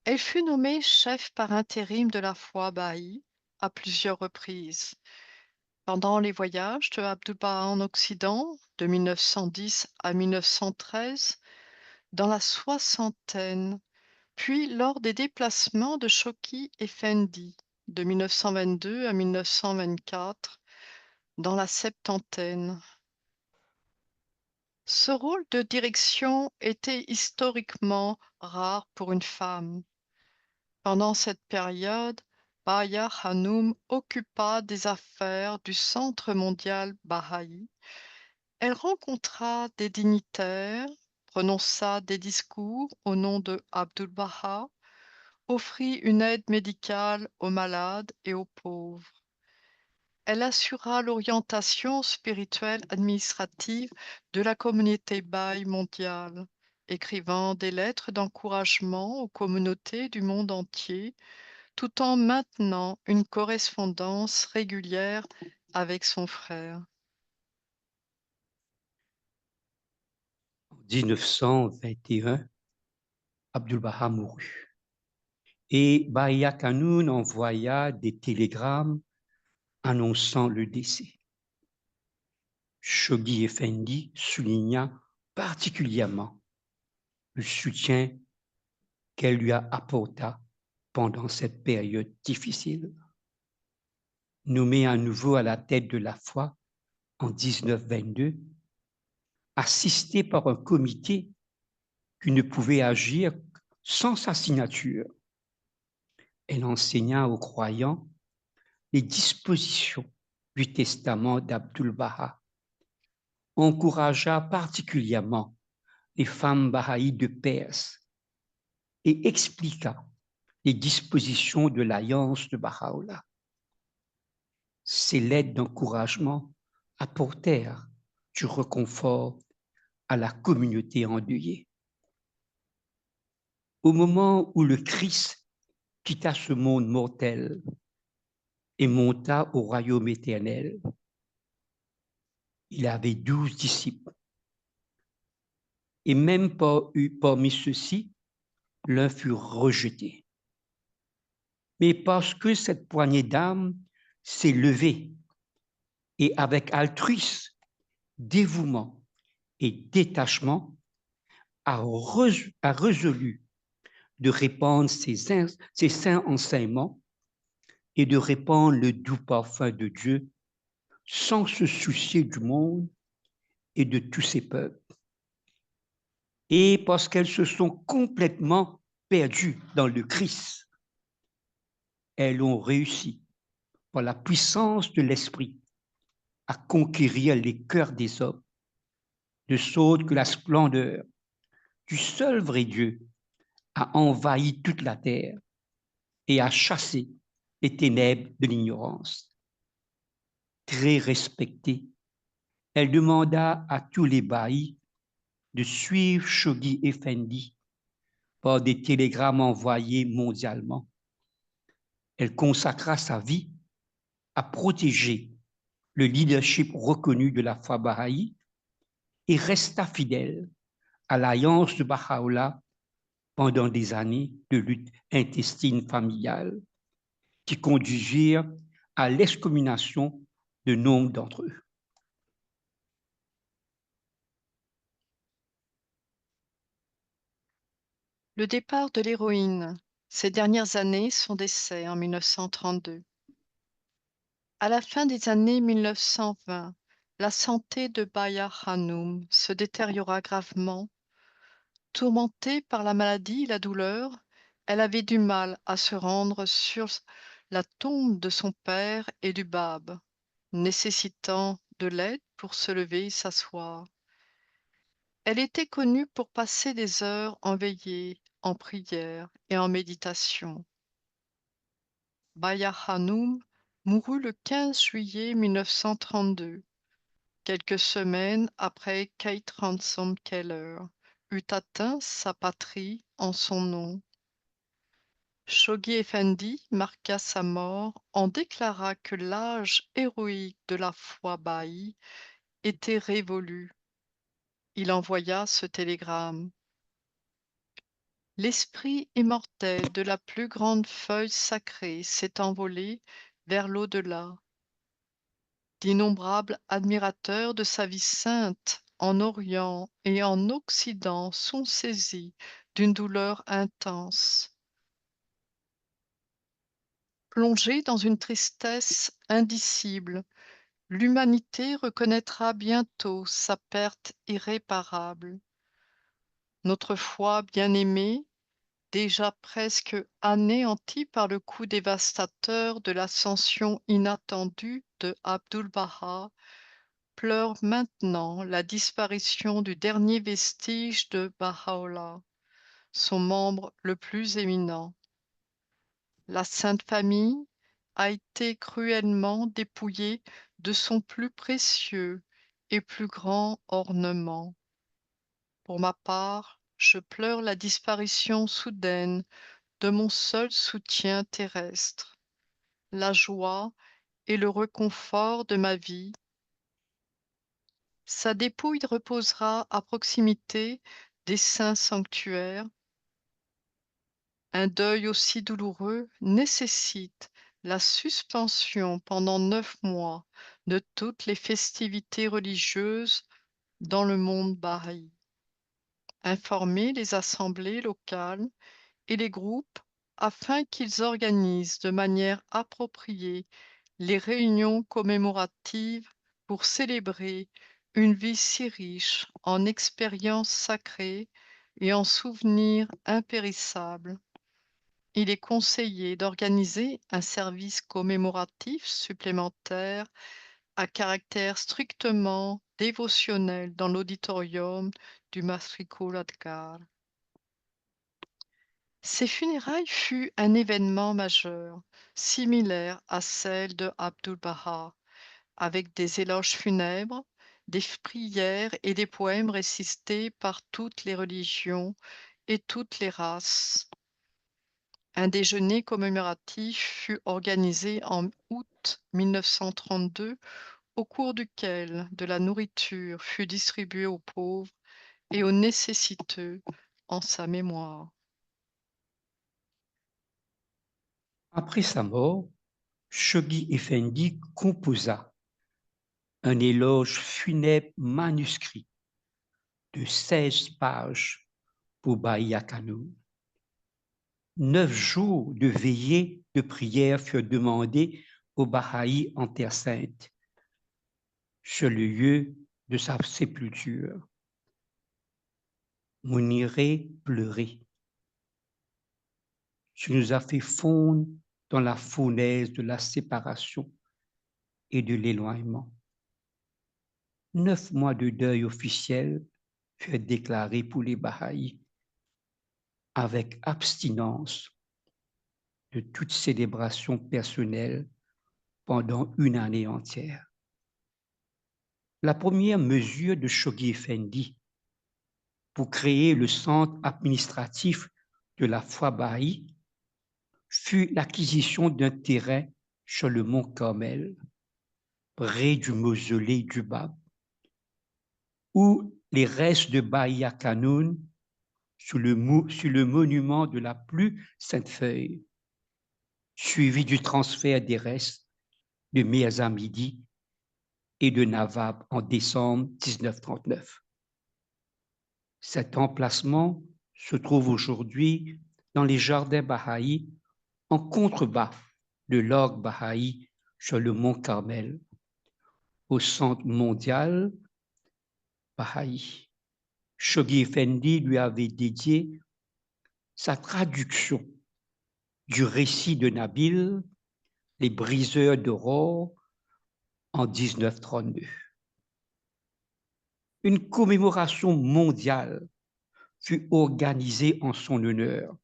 Elle fut nommée chef par intérim de la foi Baha'i à plusieurs reprises. Pendant les voyages de Abdu'l-Baha en Occident, de 1910 à 1913, dans la soixantaine, puis lors des déplacements de Shawki Effendi, de 1922 à 1924, dans la septantaine. Ce rôle de direction était historiquement rare pour une femme. Pendant cette période, Bahia Hanoum occupa des affaires du Centre mondial Baha'i. Elle rencontra des dignitaires, prononça des discours au nom de Abdu'l-Baha, offrit une aide médicale aux malades et aux pauvres. Elle assura l'orientation spirituelle administrative de la communauté Baha'i mondiale, écrivant des lettres d'encouragement aux communautés du monde entier, tout en maintenant une correspondance régulière avec son frère. En 1921, Abdu'l-Baha mourut. Et Bahia Kanoun envoya des télégrammes annonçant le décès. Shoghi Effendi souligna particulièrement le soutien qu'elle lui apporta pendant cette période difficile. Nommé à nouveau à la tête de la foi en 1922, assisté par un comité qui ne pouvait agir sans sa signature, elle enseigna aux croyants les dispositions du testament d'Abdu'l-Baha, encouragea particulièrement les femmes bahaïs de Perse et expliqua les dispositions de l'alliance de Baha'u'llah. Ces lettres d'encouragement apportèrent du réconfort à la communauté endeuillée. Au moment où le Christ quitta ce monde mortel et monta au royaume éternel, il avait 12 disciples. Et même parmi ceux-ci, l'un fut rejeté. Mais parce que cette poignée d'âmes s'est levée et avec altruisme, dévouement et détachement, a résolu de répandre ses saints enseignements et de répandre le doux parfum de Dieu sans se soucier du monde et de tous ses peuples. Et parce qu'elles se sont complètement perdues dans le Christ, elles ont réussi, par la puissance de l'Esprit, à conquérir les cœurs des hommes, de sorte que la splendeur du seul vrai Dieu a envahi toute la terre et a chassé les ténèbres de l'ignorance. Très respectée, elle demanda à tous les Bahis de suivre Shoghi Effendi par des télégrammes envoyés mondialement. Elle consacra sa vie à protéger le leadership reconnu de la foi bahaï et resta fidèle à l'alliance de Baha'u'llah pendant des années de lutte intestine familiale qui conduisirent à l'excommunication de nombre d'entre eux. Le départ de l'héroïne. Ces dernières années, son décès en 1932. À la fin des années 1920, la santé de Baya Hanoum se détériora gravement. Tourmentée par la maladie et la douleur, elle avait du mal à se rendre sur la tombe de son père et du bab, nécessitant de l'aide pour se lever et s'asseoir. Elle était connue pour passer des heures en veillée, en prière et en méditation. Baya Hanoum mourut le 15 juillet 1932, quelques semaines après Kate Ransom Keller eut atteint sa patrie en son nom. Shoghi Effendi marqua sa mort en déclara que l'âge héroïque de la foi bahaï était révolu. Il envoya ce télégramme. L'esprit immortel de la plus grande feuille sacrée s'est envolé vers l'au-delà. D'innombrables admirateurs de sa vie sainte en Orient et en Occident sont saisis d'une douleur intense. Plongée dans une tristesse indicible, l'humanité reconnaîtra bientôt sa perte irréparable. Notre foi bien-aimée, déjà presque anéantie par le coup dévastateur de l'ascension inattendue de Abdu'l-Baha, pleure maintenant la disparition du dernier vestige de Baha'u'llah, son membre le plus éminent. La Sainte Famille a été cruellement dépouillée de son plus précieux et plus grand ornement. Pour ma part, je pleure la disparition soudaine de mon seul soutien terrestre, la joie et le réconfort de ma vie. Sa dépouille reposera à proximité des saints sanctuaires. Un deuil aussi douloureux nécessite la suspension pendant 9 mois de toutes les festivités religieuses dans le monde bahaï. Informer les assemblées locales et les groupes afin qu'ils organisent de manière appropriée les réunions commémoratives pour célébrer une vie si riche en expériences sacrées et en souvenirs impérissables. Il est conseillé d'organiser un service commémoratif supplémentaire à caractère strictement dévotionnel dans l'auditorium du Masrikul Adkar. Ces funérailles fut un événement majeur, similaire à celle de Abdu'l-Baha, avec des éloges funèbres, des prières et des poèmes récités par toutes les religions et toutes les races. Un déjeuner commémoratif fut organisé en août 1932, au cours duquel de la nourriture fut distribuée aux pauvres et aux nécessiteux en sa mémoire. Après sa mort, Shoghi Effendi composa un éloge funèbre manuscrit de 16 pages pour Bahia Kanoun. 9 jours de veillées de prière furent demandés aux Bahaïs en Terre Sainte, sur le lieu de sa sépulture. Mouniré pleurait. Tu nous as fait fondre dans la fournaise de la séparation et de l'éloignement. 9 mois de deuil officiel furent déclarés pour les Bahaïs avec abstinence de toute célébration personnelle pendant une année entière. La première mesure de Shoghi Effendi pour créer le centre administratif de la foi bahaï fut l'acquisition d'un terrain sur le mont Carmel, près du mausolée du Bab, où les restes de Bahia Kanoun, sur le monument de la plus sainte feuille, suivi du transfert des restes de Mirza Midi et de Nawab en décembre 1939. Cet emplacement se trouve aujourd'hui dans les jardins bahaïs en contrebas de l'orgue bahaï sur le mont Carmel, au centre mondial bahaï. Shoghi Effendi lui avait dédié sa traduction du récit de Nabil, Les briseurs d'aurore, en 1932. Une commémoration mondiale fut organisée en son honneur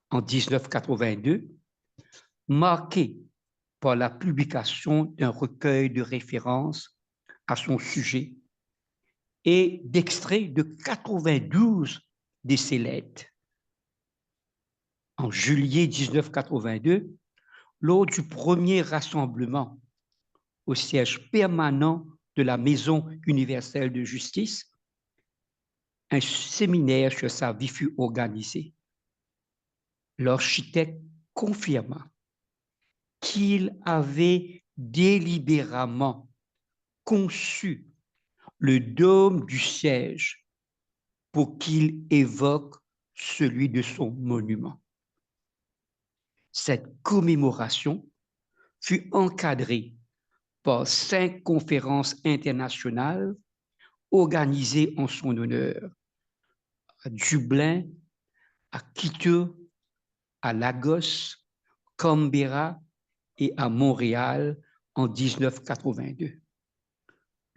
en 1982, marquée par la publication d'un recueil de références à son sujet et d'extraits de 92 de ses lettres. En juillet 1982, lors du premier rassemblement au siège permanent de la Maison universelle de justice, un séminaire sur sa vie fut organisé. L'architecte confirma qu'il avait délibérément conçu le dôme du siège pour qu'il évoque celui de son monument. Cette commémoration fut encadrée par 5 conférences internationales organisées en son honneur à Dublin, à Quito, à Lagos, Canberra et à Montréal en 1982.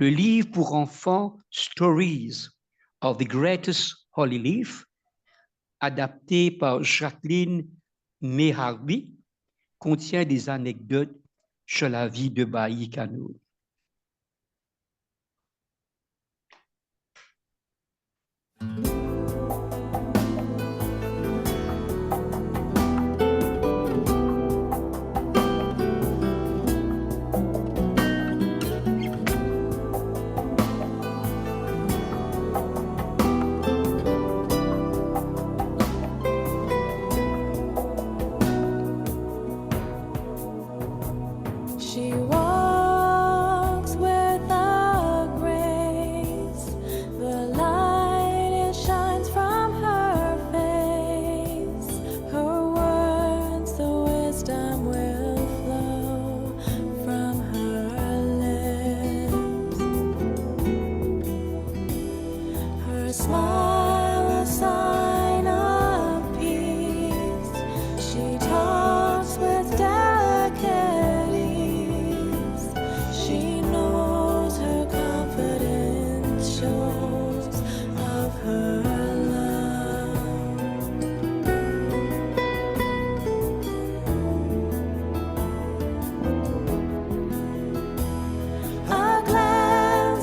Le livre pour enfants Stories of the Greatest Holy Leaf, adapté par Jacqueline Meharbi, contient des anecdotes sur la vie de Bahia Kanoun.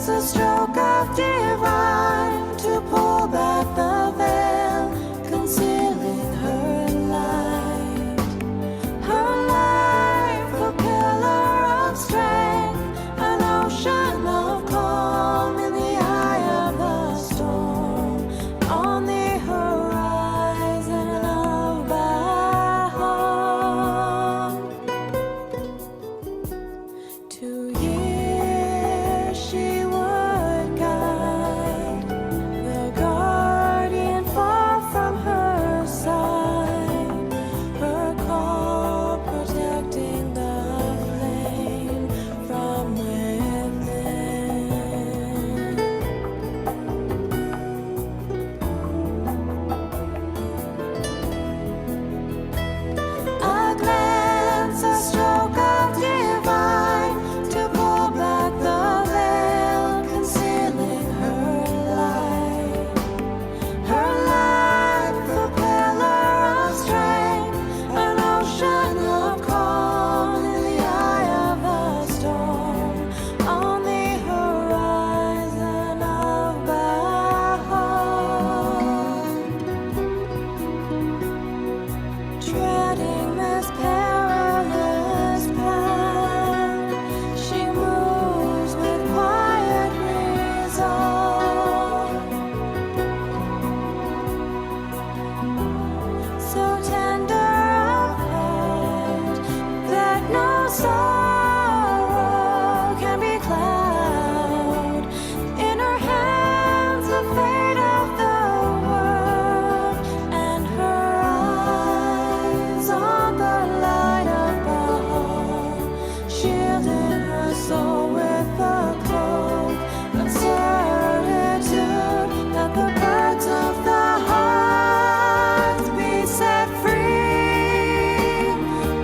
a stroke of divine to pull back the veil, concealing her light. Her life, a pillar of strength, an ocean of calm in the eye of the storm, on the horizon of Baham. 2 years she would guide, the guardian far from her side, her call protecting the flame from within. A glance, a stroke of divine to pull back the veil, concealing her light. Her life, a pillar of strength, an ocean of calm in the eye of the storm, on the horizon of Baham. Treading this perilous path, she moves with quiet resolve, so tender of heart that no sorrow can be cloud. In her hands the fate of the world, and her eyes on the light of Baha, shielding her soul with a cloak of certitude that the birds of the heart be set free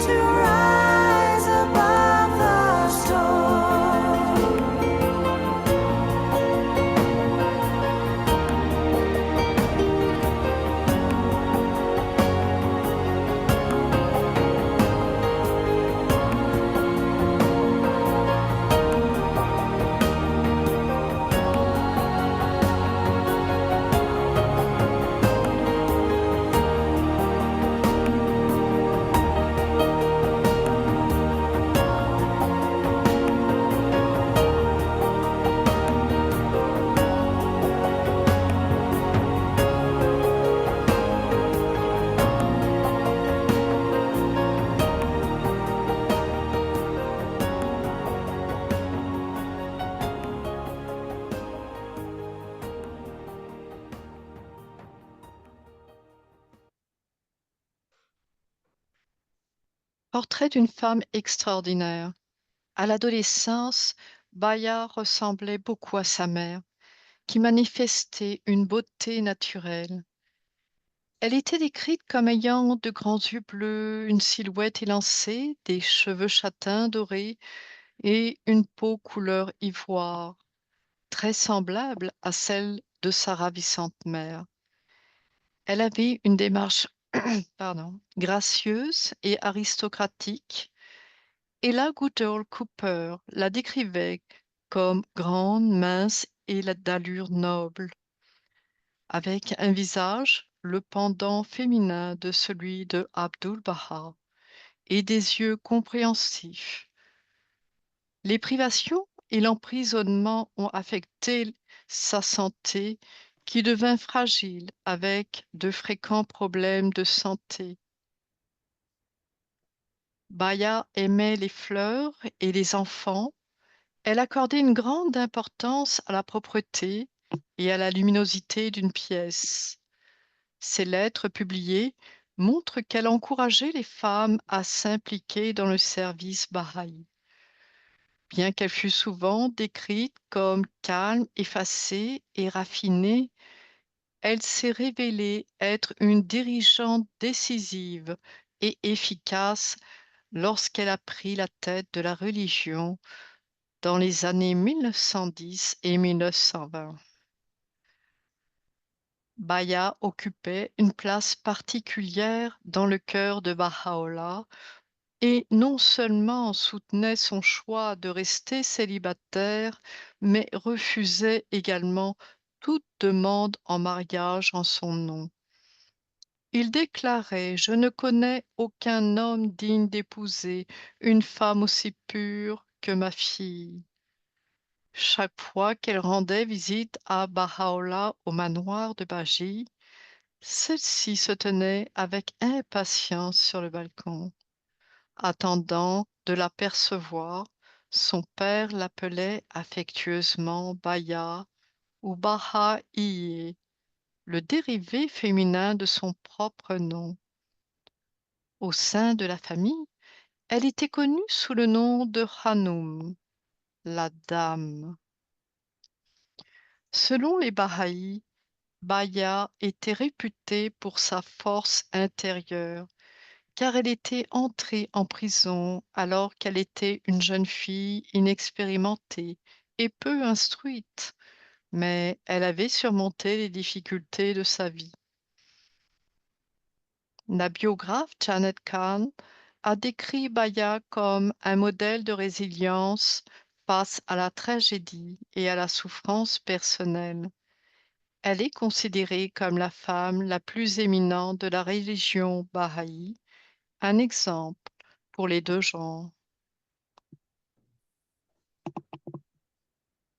to rise above the storm. Portrait d'une femme extraordinaire. À l'adolescence, Baya ressemblait beaucoup à sa mère, qui manifestait une beauté naturelle. Elle était décrite comme ayant de grands yeux bleus, une silhouette élancée, des cheveux châtains dorés et une peau couleur ivoire, très semblable à celle de sa ravissante mère. Elle avait une démarche gracieuse et aristocratique. Ella Goodall Cooper la décrivait comme grande, mince et d'allure noble, avec un visage, le pendant féminin de celui de Abdu'l-Baha, et des yeux compréhensifs. Les privations et l'emprisonnement ont affecté sa santé, qui devint fragile avec de fréquents problèmes de santé. Baya aimait les fleurs et les enfants. Elle accordait une grande importance à la propreté et à la luminosité d'une pièce. Ses lettres publiées montrent qu'elle encourageait les femmes à s'impliquer dans le service bahaï. Bien qu'elle fût souvent décrite comme calme, effacée et raffinée, elle s'est révélée être une dirigeante décisive et efficace lorsqu'elle a pris la tête de la religion dans les années 1910 et 1920. Baya occupait une place particulière dans le cœur de Baha'u'llah et non seulement soutenait son choix de rester célibataire, mais refusait également toute demande en mariage en son nom. Il déclarait: Je ne connais aucun homme digne d'épouser une femme aussi pure que ma fille. Chaque fois qu'elle rendait visite à Baha'u'llah au manoir de Baji, celle-ci se tenait avec impatience sur le balcon, attendant de l'apercevoir. Son père l'appelait affectueusement Baya ou Baha'iye, le dérivé féminin de son propre nom. Au sein de la famille, elle était connue sous le nom de Hanoum, la dame. Selon les Bahaïs, Baya était réputée pour sa force intérieure, car elle était entrée en prison alors qu'elle était une jeune fille inexpérimentée et peu instruite, mais elle avait surmonté les difficultés de sa vie. La biographe Janet Kahn a décrit Baya comme un modèle de résilience face à la tragédie et à la souffrance personnelle. Elle est considérée comme la femme la plus éminente de la religion bahaï, un exemple pour les deux genres.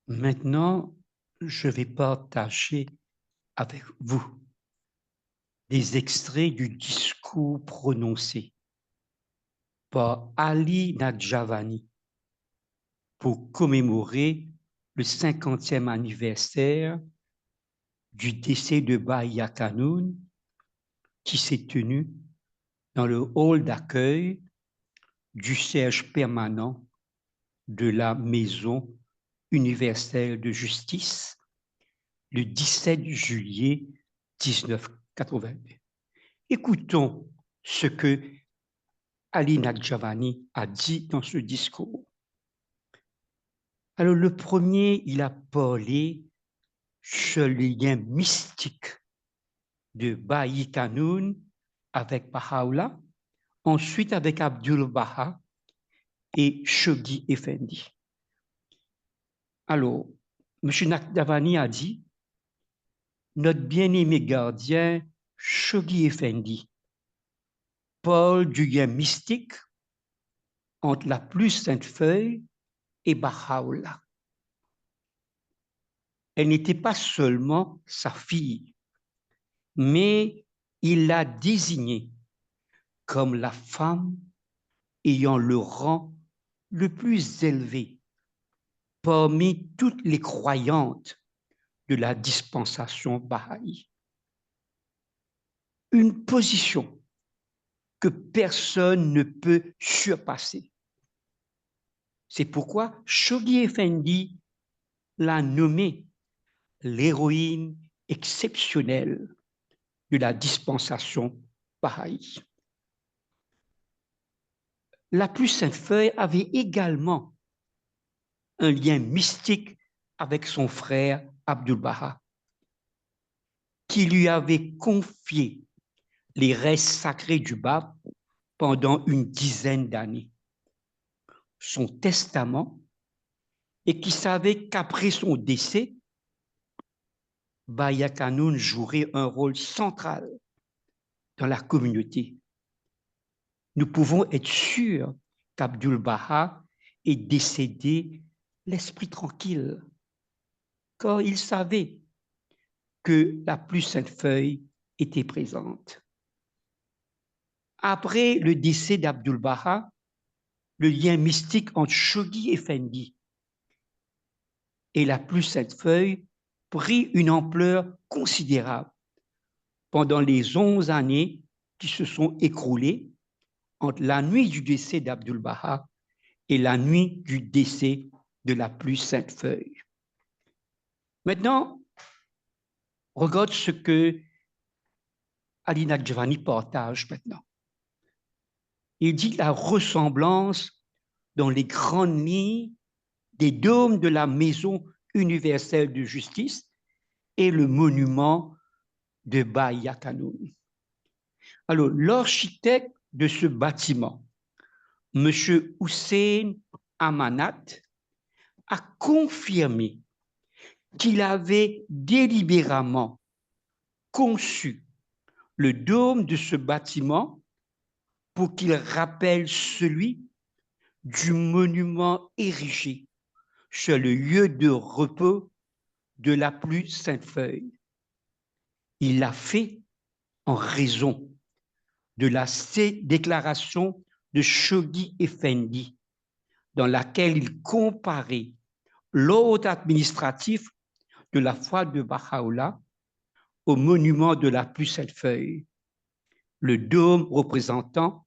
Maintenant, je vais partager avec vous des extraits du discours prononcé par Ali Nadjavani pour commémorer le 50e anniversaire du décès de Baya Kanoun qui s'est tenu dans le hall d'accueil du siège permanent de la Maison universelle de justice le 17 juillet 1982. Écoutons ce que Ali Nadjavani a dit dans ce discours. Alors, le premier, il a parlé sur le lien mystique de Bayi Kanoun avec Baha'u'llah, ensuite avec Abdul Baha et Shoghi Effendi. Alors, M. Nadjavani a dit notre bien-aimé gardien Shoghi Effendi parle du lien mystique entre la plus sainte feuille et Baha'u'llah. Elle n'était pas seulement sa fille, mais il l'a désignée comme la femme ayant le rang le plus élevé parmi toutes les croyantes de la dispensation bahaï. Une position que personne ne peut surpasser. C'est pourquoi Shoghi Effendi l'a nommée l'héroïne exceptionnelle de la dispensation bahaï. La plus sainte feuille avait également un lien mystique avec son frère Abdul Baha, qui lui avait confié les restes sacrés du Bab pendant une dizaine d'années, son testament, et qui savait qu'après son décès, Baya Kanoun jouerait un rôle central dans la communauté. Nous pouvons être sûrs qu'Abdul Baha est décédé l'esprit tranquille, car il savait que la plus sainte feuille était présente. Après le décès d'Abdul Baha, le lien mystique entre Shoghi Effendi et la plus sainte feuille prit une ampleur considérable pendant les 11 années qui se sont écoulées entre la nuit du décès d'Abdul Baha et la nuit du décès de la plus sainte feuille. Maintenant, regarde ce que Ali Nadjavani partage maintenant. Il dit la ressemblance dans les grandes lignes des dômes de la Maison universelle de justice et le monument de Baya Kanoun. Alors, l'architecte de ce bâtiment M. Hussein Amanat a confirmé qu'il avait délibérément conçu le dôme de ce bâtiment pour qu'il rappelle celui du monument érigé sur le lieu de repos de la plus sainte feuille. Il l'a fait en raison de la déclaration de Shoghi Effendi, dans laquelle il comparait l'ordre administratif de la foi de Baha'u'llah au monument de la plus sainte feuille, le dôme représentant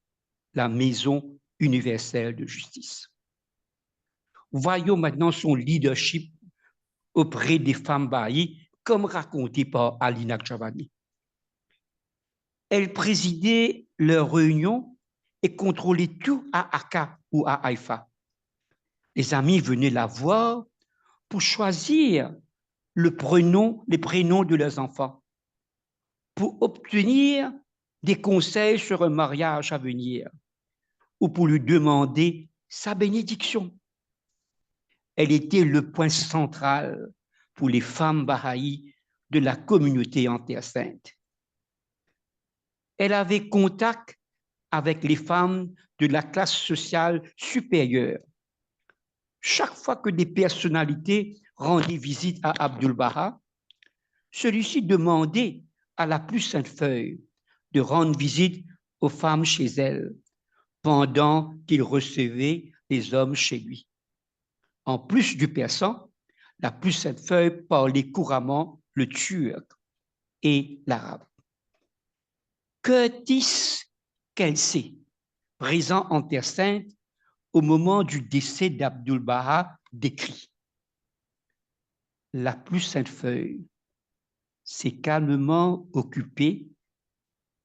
la maison universelle de justice. Voyons maintenant son leadership auprès des femmes baha'is, comme raconté par Ali Naqshbandi. Elle présidait leurs réunions et contrôlait tout à Akka ou à Haïfa. Les amis venaient la voir pour choisir les prénoms de leurs enfants, pour obtenir des conseils sur un mariage à venir ou pour lui demander sa bénédiction. Elle était le point central pour les femmes bahaïs de la communauté en Terre Sainte. Elle avait contact avec les femmes de la classe sociale supérieure. Chaque fois que des personnalités rendaient visite à Abdu'l-Baha, celui-ci demandait à la plus sainte feuille de rendre visite aux femmes chez elle, pendant qu'il recevait les hommes chez lui. En plus du persan, la plus sainte feuille parlait couramment le turc et l'arabe. Curtis Kelsey, présent en Terre Sainte au moment du décès d'Abdu'l-Baha, décrit: la plus sainte feuille s'est calmement occupée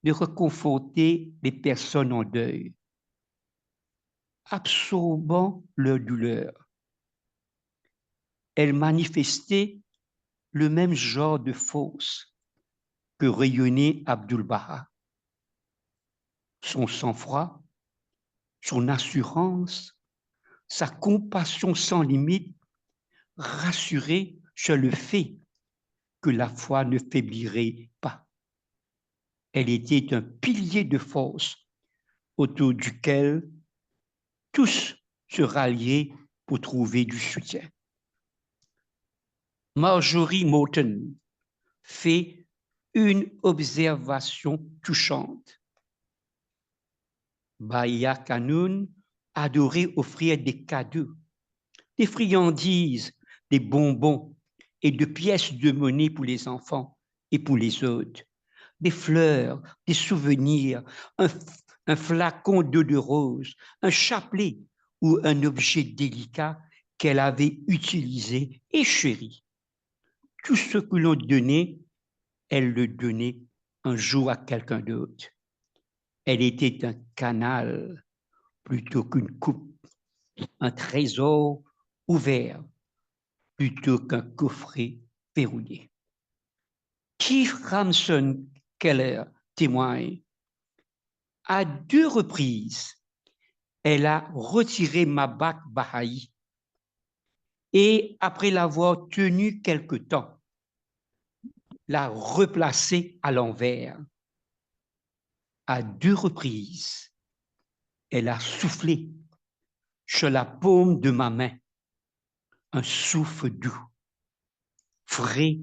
de reconforter les personnes en deuil, absorbant leur douleur. Elle manifestait le même genre de force que rayonnait Abdu'l-Baha. Son sang-froid, son assurance, sa compassion sans limite rassuraient sur le fait que la foi ne faiblirait pas. Elle était un pilier de force autour duquel tous se ralliaient pour trouver du soutien. Marjorie Morton fait une observation touchante. Bahia Kanoun adorait offrir des cadeaux, des friandises, des bonbons et de pièces de monnaie pour les enfants et pour les autres, des fleurs, des souvenirs, un flacon d'eau de rose, un chapelet ou un objet délicat qu'elle avait utilisé et chéri. Tout ce que l'on donnait, elle le donnait un jour à quelqu'un d'autre. Elle était un canal plutôt qu'une coupe, un trésor ouvert plutôt qu'un coffret verrouillé. Keith Ramson Keller témoigne: à 2 reprises, elle a retiré ma bague bahaï et, après l'avoir tenue quelque temps, l'a replacée à l'envers. À 2 reprises, elle a soufflé sur la paume de ma main un souffle doux, frais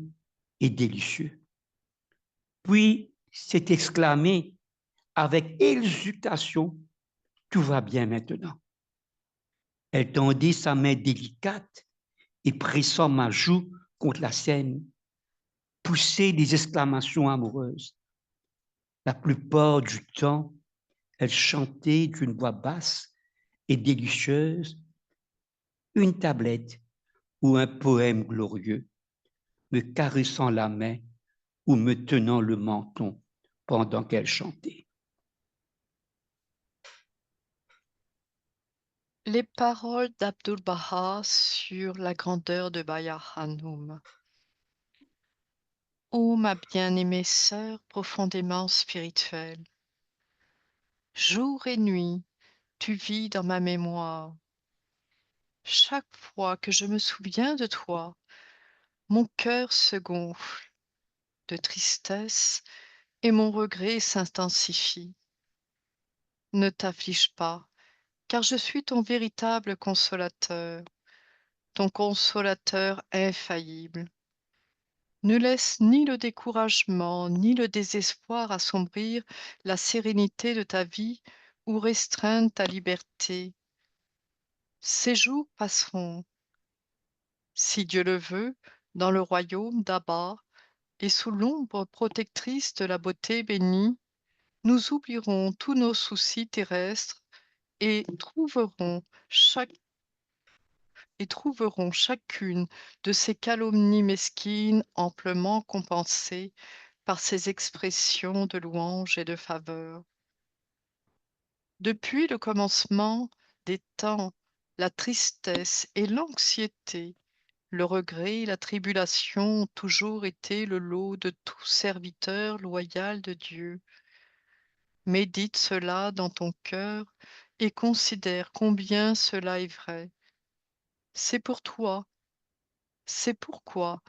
et délicieux. Puis s'est exclamée avec exultation: tout va bien maintenant. Elle tendit sa main délicate et, pressant ma joue contre la sienne, poussait des exclamations amoureuses. La plupart du temps, elle chantait d'une voix basse et délicieuse une tablette ou un poème glorieux, me caressant la main ou me tenant le menton pendant qu'elle chantait. Les paroles d'Abdu'l-Baha sur la grandeur de Baya Hanoum. Ô ma bien-aimée sœur profondément spirituelle, jour et nuit, tu vis dans ma mémoire. Chaque fois que je me souviens de toi, mon cœur se gonfle de tristesse et mon regret s'intensifie. Ne t'afflige pas, car je suis ton véritable consolateur, ton consolateur infaillible. Ne laisse ni le découragement ni le désespoir assombrir la sérénité de ta vie ou restreindre ta liberté. Ces jours passeront, si Dieu le veut, dans le royaume d'Abba, et sous l'ombre protectrice de la beauté bénie, nous oublierons tous nos soucis terrestres et trouveront chacune de ces calomnies mesquines amplement compensées par ces expressions de louange et de faveur. Depuis le commencement des temps, la tristesse et l'anxiété, le regret et la tribulation ont toujours été le lot de tout serviteur loyal de Dieu. Médite cela dans ton cœur et considère combien cela est vrai. C'est pour toi, c'est pourquoi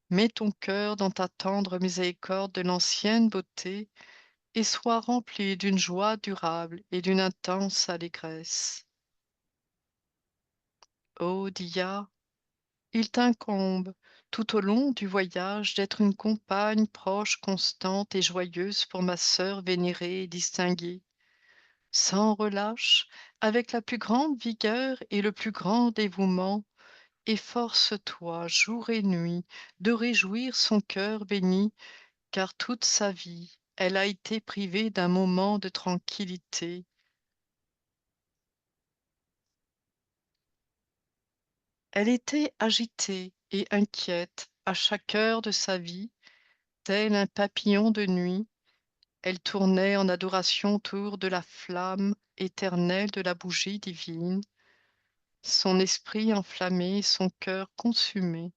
mets ton cœur dans ta tendre miséricorde de l'ancienne beauté et sois rempli d'une joie durable et d'une intense allégresse. Ô Dia, il t'incombe tout au long du voyage d'être une compagne proche, constante et joyeuse pour ma sœur vénérée et distinguée. Sans relâche, avec la plus grande vigueur et le plus grand dévouement, efforce-toi jour et nuit de réjouir son cœur béni, car toute sa vie, elle a été privée d'un moment de tranquillité. Elle était agitée et inquiète à chaque heure de sa vie, tel un papillon de nuit. Elle tournait en adoration autour de la flamme éternelle de la bougie divine, son esprit enflammé, son cœur consumé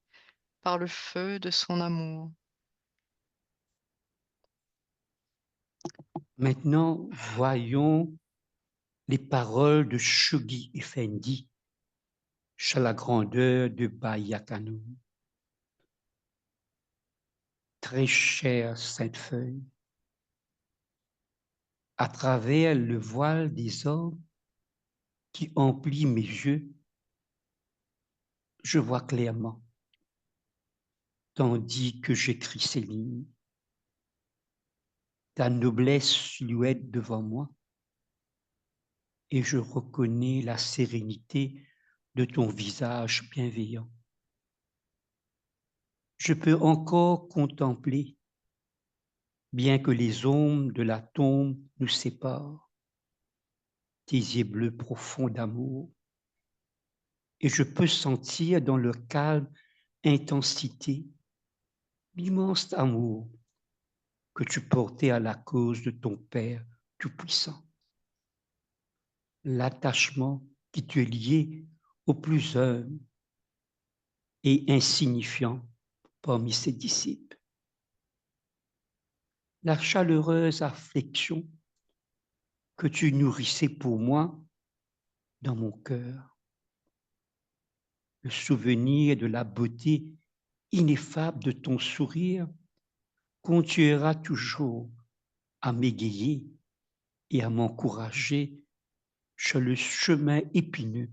par le feu de son amour. Maintenant, voyons les paroles de Shoghi Effendi sur la grandeur de Bayakano. Très chère Sainte Feuille, à travers le voile des hommes qui emplit mes yeux, je vois clairement, tandis que j'écris ces lignes, ta noblesse silhouette devant moi, et je reconnais la sérénité de ton visage bienveillant. Je peux encore contempler, bien que les ombres de la tombe nous séparent, tes yeux bleus profonds d'amour, et je peux sentir dans leur calme intensité l'immense amour que tu portais à la cause de ton Père Tout-Puissant. L'attachement qui te liait au plus humble et insignifiant parmi ses disciples. La chaleureuse affection que tu nourrissais pour moi dans mon cœur. Le souvenir de la beauté ineffable de ton sourire continuera toujours à m'égayer et à m'encourager sur le chemin épineux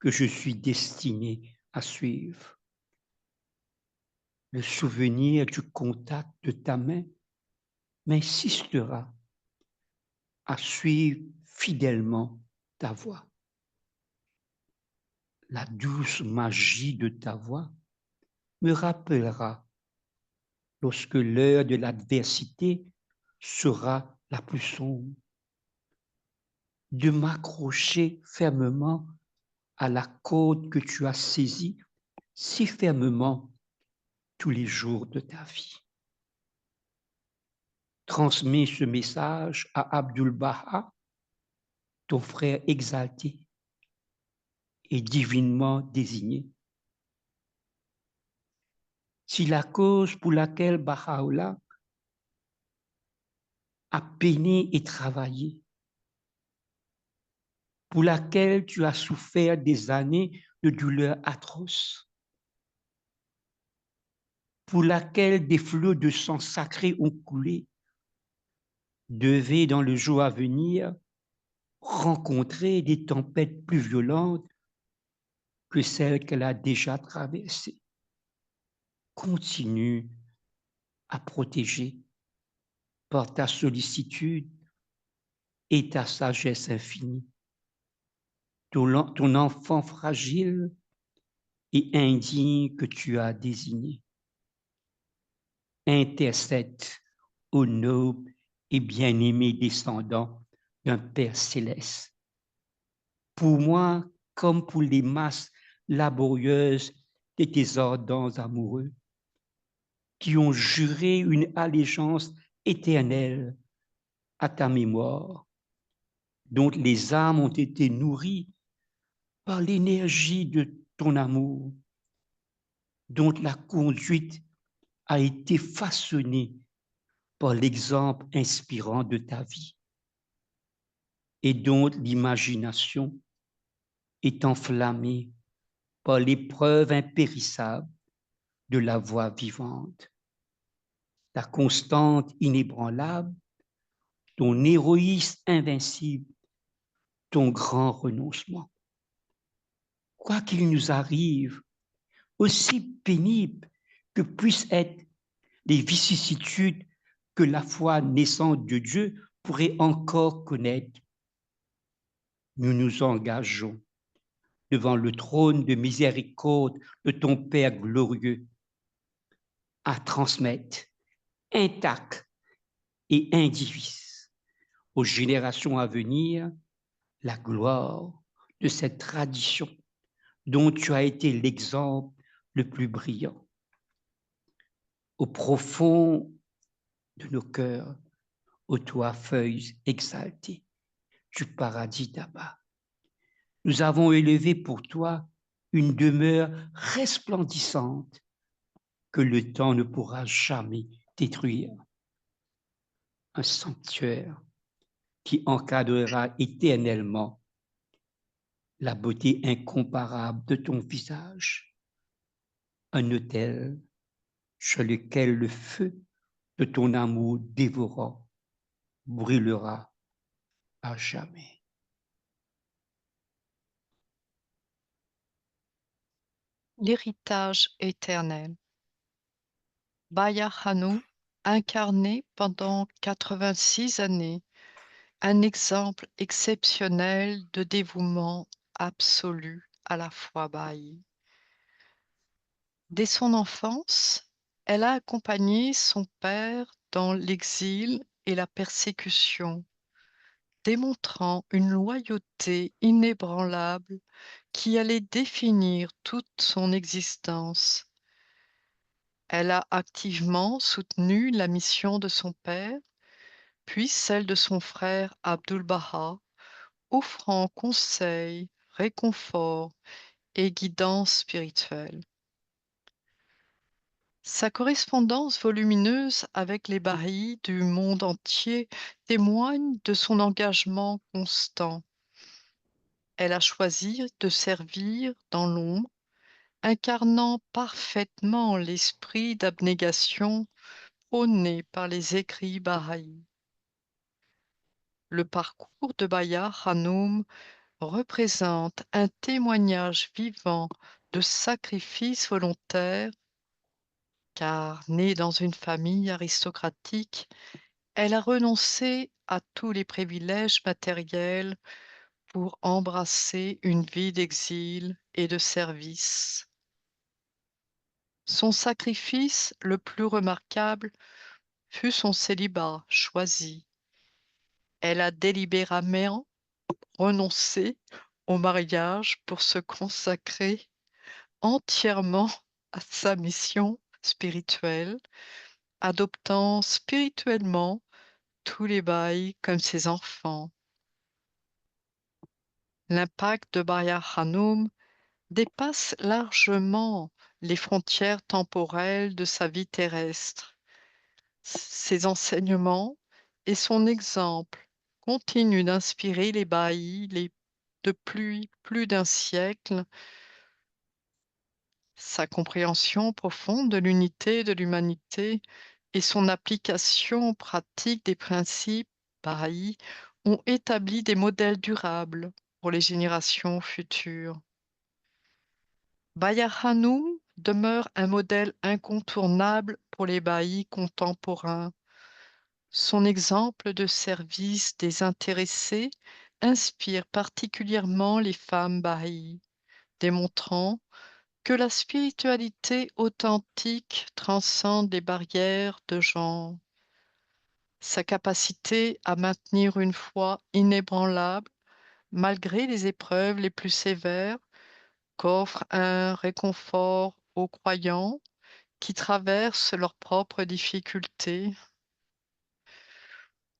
que je suis destiné à suivre. Le souvenir du contact de ta main m'insistera à suivre fidèlement ta voie. La douce magie de ta voix me rappellera, lorsque l'heure de l'adversité sera la plus sombre, de m'accrocher fermement à la corde que tu as saisie si fermement tous les jours de ta vie. Transmets ce message à Abdul-Baha, ton frère exalté et divinement désigné. Si la cause pour laquelle Baha'u'llah a peiné et travaillé pour laquelle tu as souffert des années de douleurs atroces, pour laquelle des flots de sang sacré ont coulé, devait dans le jour à venir rencontrer des tempêtes plus violentes que celles qu'elle a déjà traversées. Continue à protéger par ta sollicitude et ta sagesse infinie ton enfant fragile et indigne que tu as désigné. Intercède au noble et bien-aimé descendant d'un Père céleste. Pour moi, comme pour les masses laborieuses de tes ardents amoureux, qui ont juré une allégeance éternelle à ta mémoire, dont les âmes ont été nourries par l'énergie de ton amour, dont la conduite a été façonnée par l'exemple inspirant de ta vie, et dont l'imagination est enflammée par l'épreuve impérissable de la voix vivante. Ta constante inébranlable, ton héroïsme invincible, ton grand renoncement. Quoi qu'il nous arrive, aussi pénible que puissent être les vicissitudes que la foi naissante de Dieu pourrait encore connaître, nous nous engageons devant le trône de miséricorde de ton Père glorieux à transmettre intact et indivis aux générations à venir la gloire de cette tradition dont tu as été l'exemple le plus brillant. Au profond de nos cœurs, ô toi, feuilles exaltées du paradis d'Abba, nous avons élevé pour toi une demeure resplendissante que le temps ne pourra jamais détruire. Un sanctuaire qui encadrera éternellement la beauté incomparable de ton visage. Un autel sur lequel le feu de ton amour dévorant brûlera à jamais. L'héritage éternel. Baya Hanum, incarné pendant 86 années, un exemple exceptionnel de dévouement absolu à la foi Baha'i. Dès son enfance, elle a accompagné son père dans l'exil et la persécution, démontrant une loyauté inébranlable qui allait définir toute son existence. Elle a activement soutenu la mission de son père, puis celle de son frère Abdul-Baha, offrant conseils, réconfort et guidance spirituelle. Sa correspondance volumineuse avec les Baha'is du monde entier témoigne de son engagement constant. Elle a choisi de servir dans l'ombre, incarnant parfaitement l'esprit d'abnégation prôné par les écrits Baha'i. Le parcours de Baya Hanum représente un témoignage vivant de sacrifice volontaire, car née dans une famille aristocratique, elle a renoncé à tous les privilèges matériels pour embrasser une vie d'exil et de service. Son sacrifice le plus remarquable fut son célibat choisi. Elle a délibérément renoncé au mariage pour se consacrer entièrement à sa mission spirituelle, adoptant spirituellement tous les Baha'is comme ses enfants. L'impact de Baya Hanum dépasse largement les frontières temporelles de sa vie terrestre. Ses enseignements et son exemple continuent d'inspirer les Baha'is les depuis plus d'un siècle, sa compréhension profonde de l'unité de l'humanité et son application pratique des principes Baha'i ont établi des modèles durables pour les générations futures. Baya Hanum demeure un modèle incontournable pour les Baha'is contemporains. Son exemple de service désintéressé inspire particulièrement les femmes Baha'i, démontrant que la spiritualité authentique transcende les barrières de genre. Sa capacité à maintenir une foi inébranlable malgré les épreuves les plus sévères qu'offre un réconfort aux croyants qui traversent leurs propres difficultés.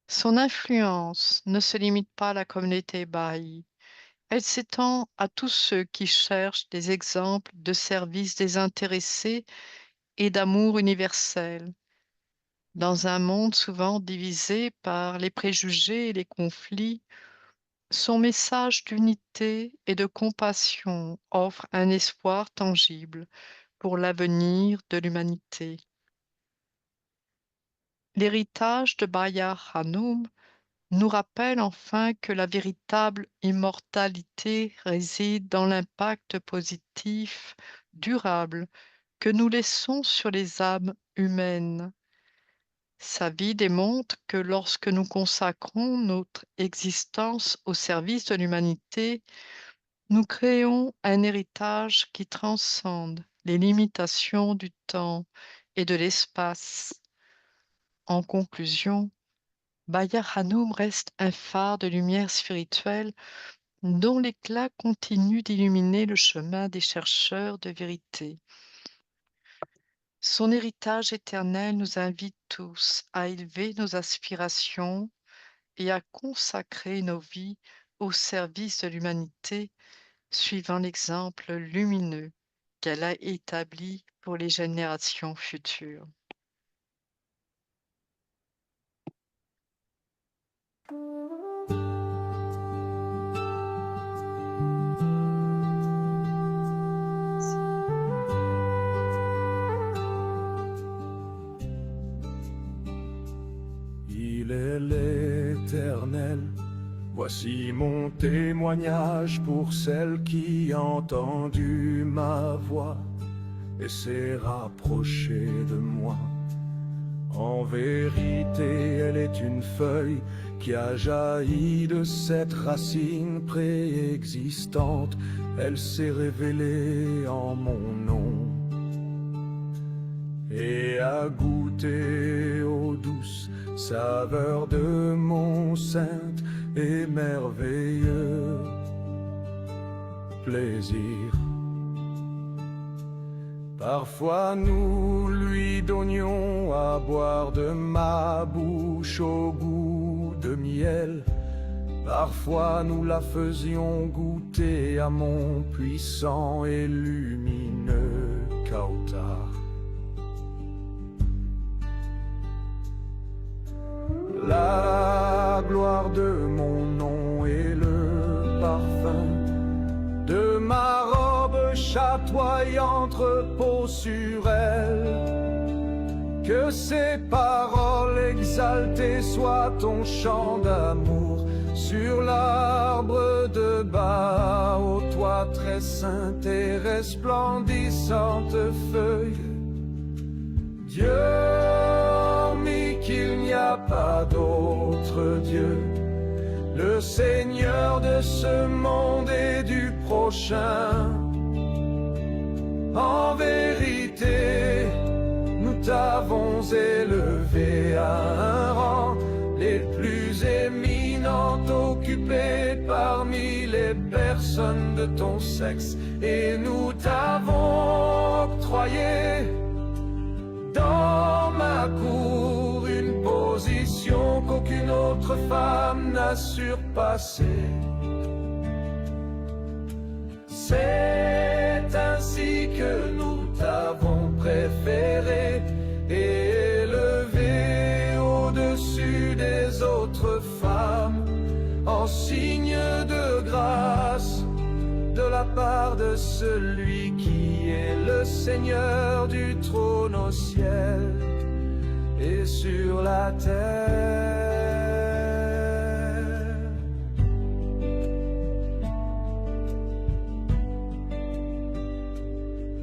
Son influence ne se limite pas à la communauté Baha'i. Elle s'étend à tous ceux qui cherchent des exemples de service désintéressé et d'amour universel. Dans un monde souvent divisé par les préjugés et les conflits, son message d'unité et de compassion offre un espoir tangible pour l'avenir de l'humanité. L'héritage de Baya Hanum nous rappelle enfin que la véritable immortalité réside dans l'impact positif, durable, que nous laissons sur les âmes humaines. Sa vie démontre que lorsque nous consacrons notre existence au service de l'humanité, nous créons un héritage qui transcende les limitations du temps et de l'espace. En conclusion, Baya Hanum reste un phare de lumière spirituelle dont l'éclat continue d'illuminer le chemin des chercheurs de vérité. Son héritage éternel nous invite tous à élever nos aspirations et à consacrer nos vies au service de l'humanité, suivant l'exemple lumineux qu'elle a établi pour les générations futures. Il est l'Éternel. Voici mon témoignage pour celle qui a entendu ma voix et s'est rapprochée de moi. En vérité, elle est une feuille qui a jailli de cette racine préexistante. Elle s'est révélée en mon nom et a goûté aux douces saveurs de mon saint et merveilleux plaisir. Parfois nous lui donnions à boire de ma bouche au goût de miel. Parfois nous la faisions goûter à mon puissant et lumineux Kautar. La gloire de mon nom et le parfum de ma robe chatoyante repose sur elle. Que ces paroles exaltées soient ton chant d'amour sur l'arbre de bas, ô toi très sainte et resplendissante feuille. Dieu, hormis qu'il n'y a pas d'autre Dieu, le Seigneur de ce monde et du prochain. En vérité, nous t'avons élevé à un rang, les plus éminentes occupées parmi les personnes de ton sexe, et nous t'avons octroyé dans ma cour une position qu'aucune autre femme n'a surpassée. C'est ainsi que nous t'avons préféré et élevé au-dessus des autres femmes, en signe de grâce de celui qui est le Seigneur du trône au ciel et sur la terre.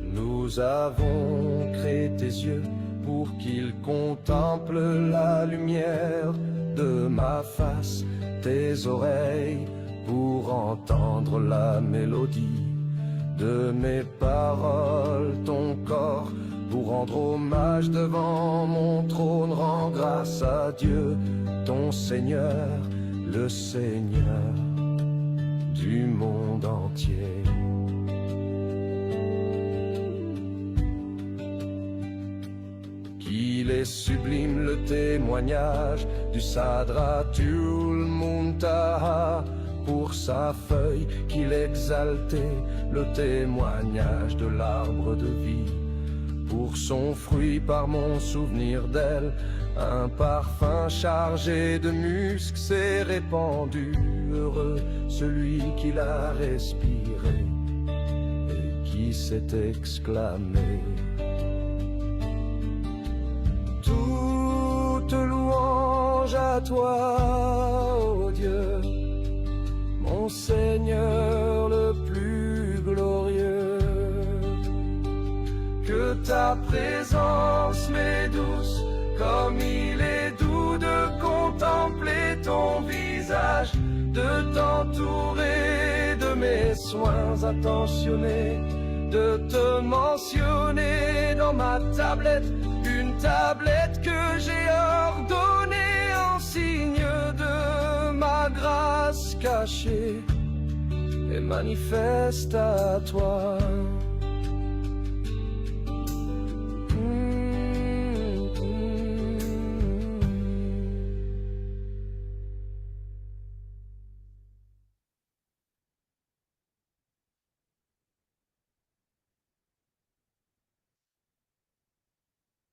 Nous avons créé tes yeux pour qu'ils contemplent la lumière de ma face, tes oreilles pour entendre la mélodie de mes paroles, ton corps pour rendre hommage devant mon trône. Rends grâce à Dieu, ton Seigneur, le Seigneur du monde entier. Qu'il est sublime le témoignage du Sadratul Muntaha, pour sa feuille qu'il exaltait le témoignage de l'arbre de vie, pour son fruit par mon souvenir d'elle, un parfum chargé de musc s'est répandu. Heureux celui qui l'a respiré et qui s'est exclamé: toute louange à toi, ô Dieu, mon Seigneur le plus glorieux. Que ta présence m'est douce, comme il est doux de contempler ton visage, de t'entourer de mes soins attentionnés, de te mentionner dans ma tablette, une tablette que j'ai ordonnée en signe de ma grâce cachée et manifeste à toi.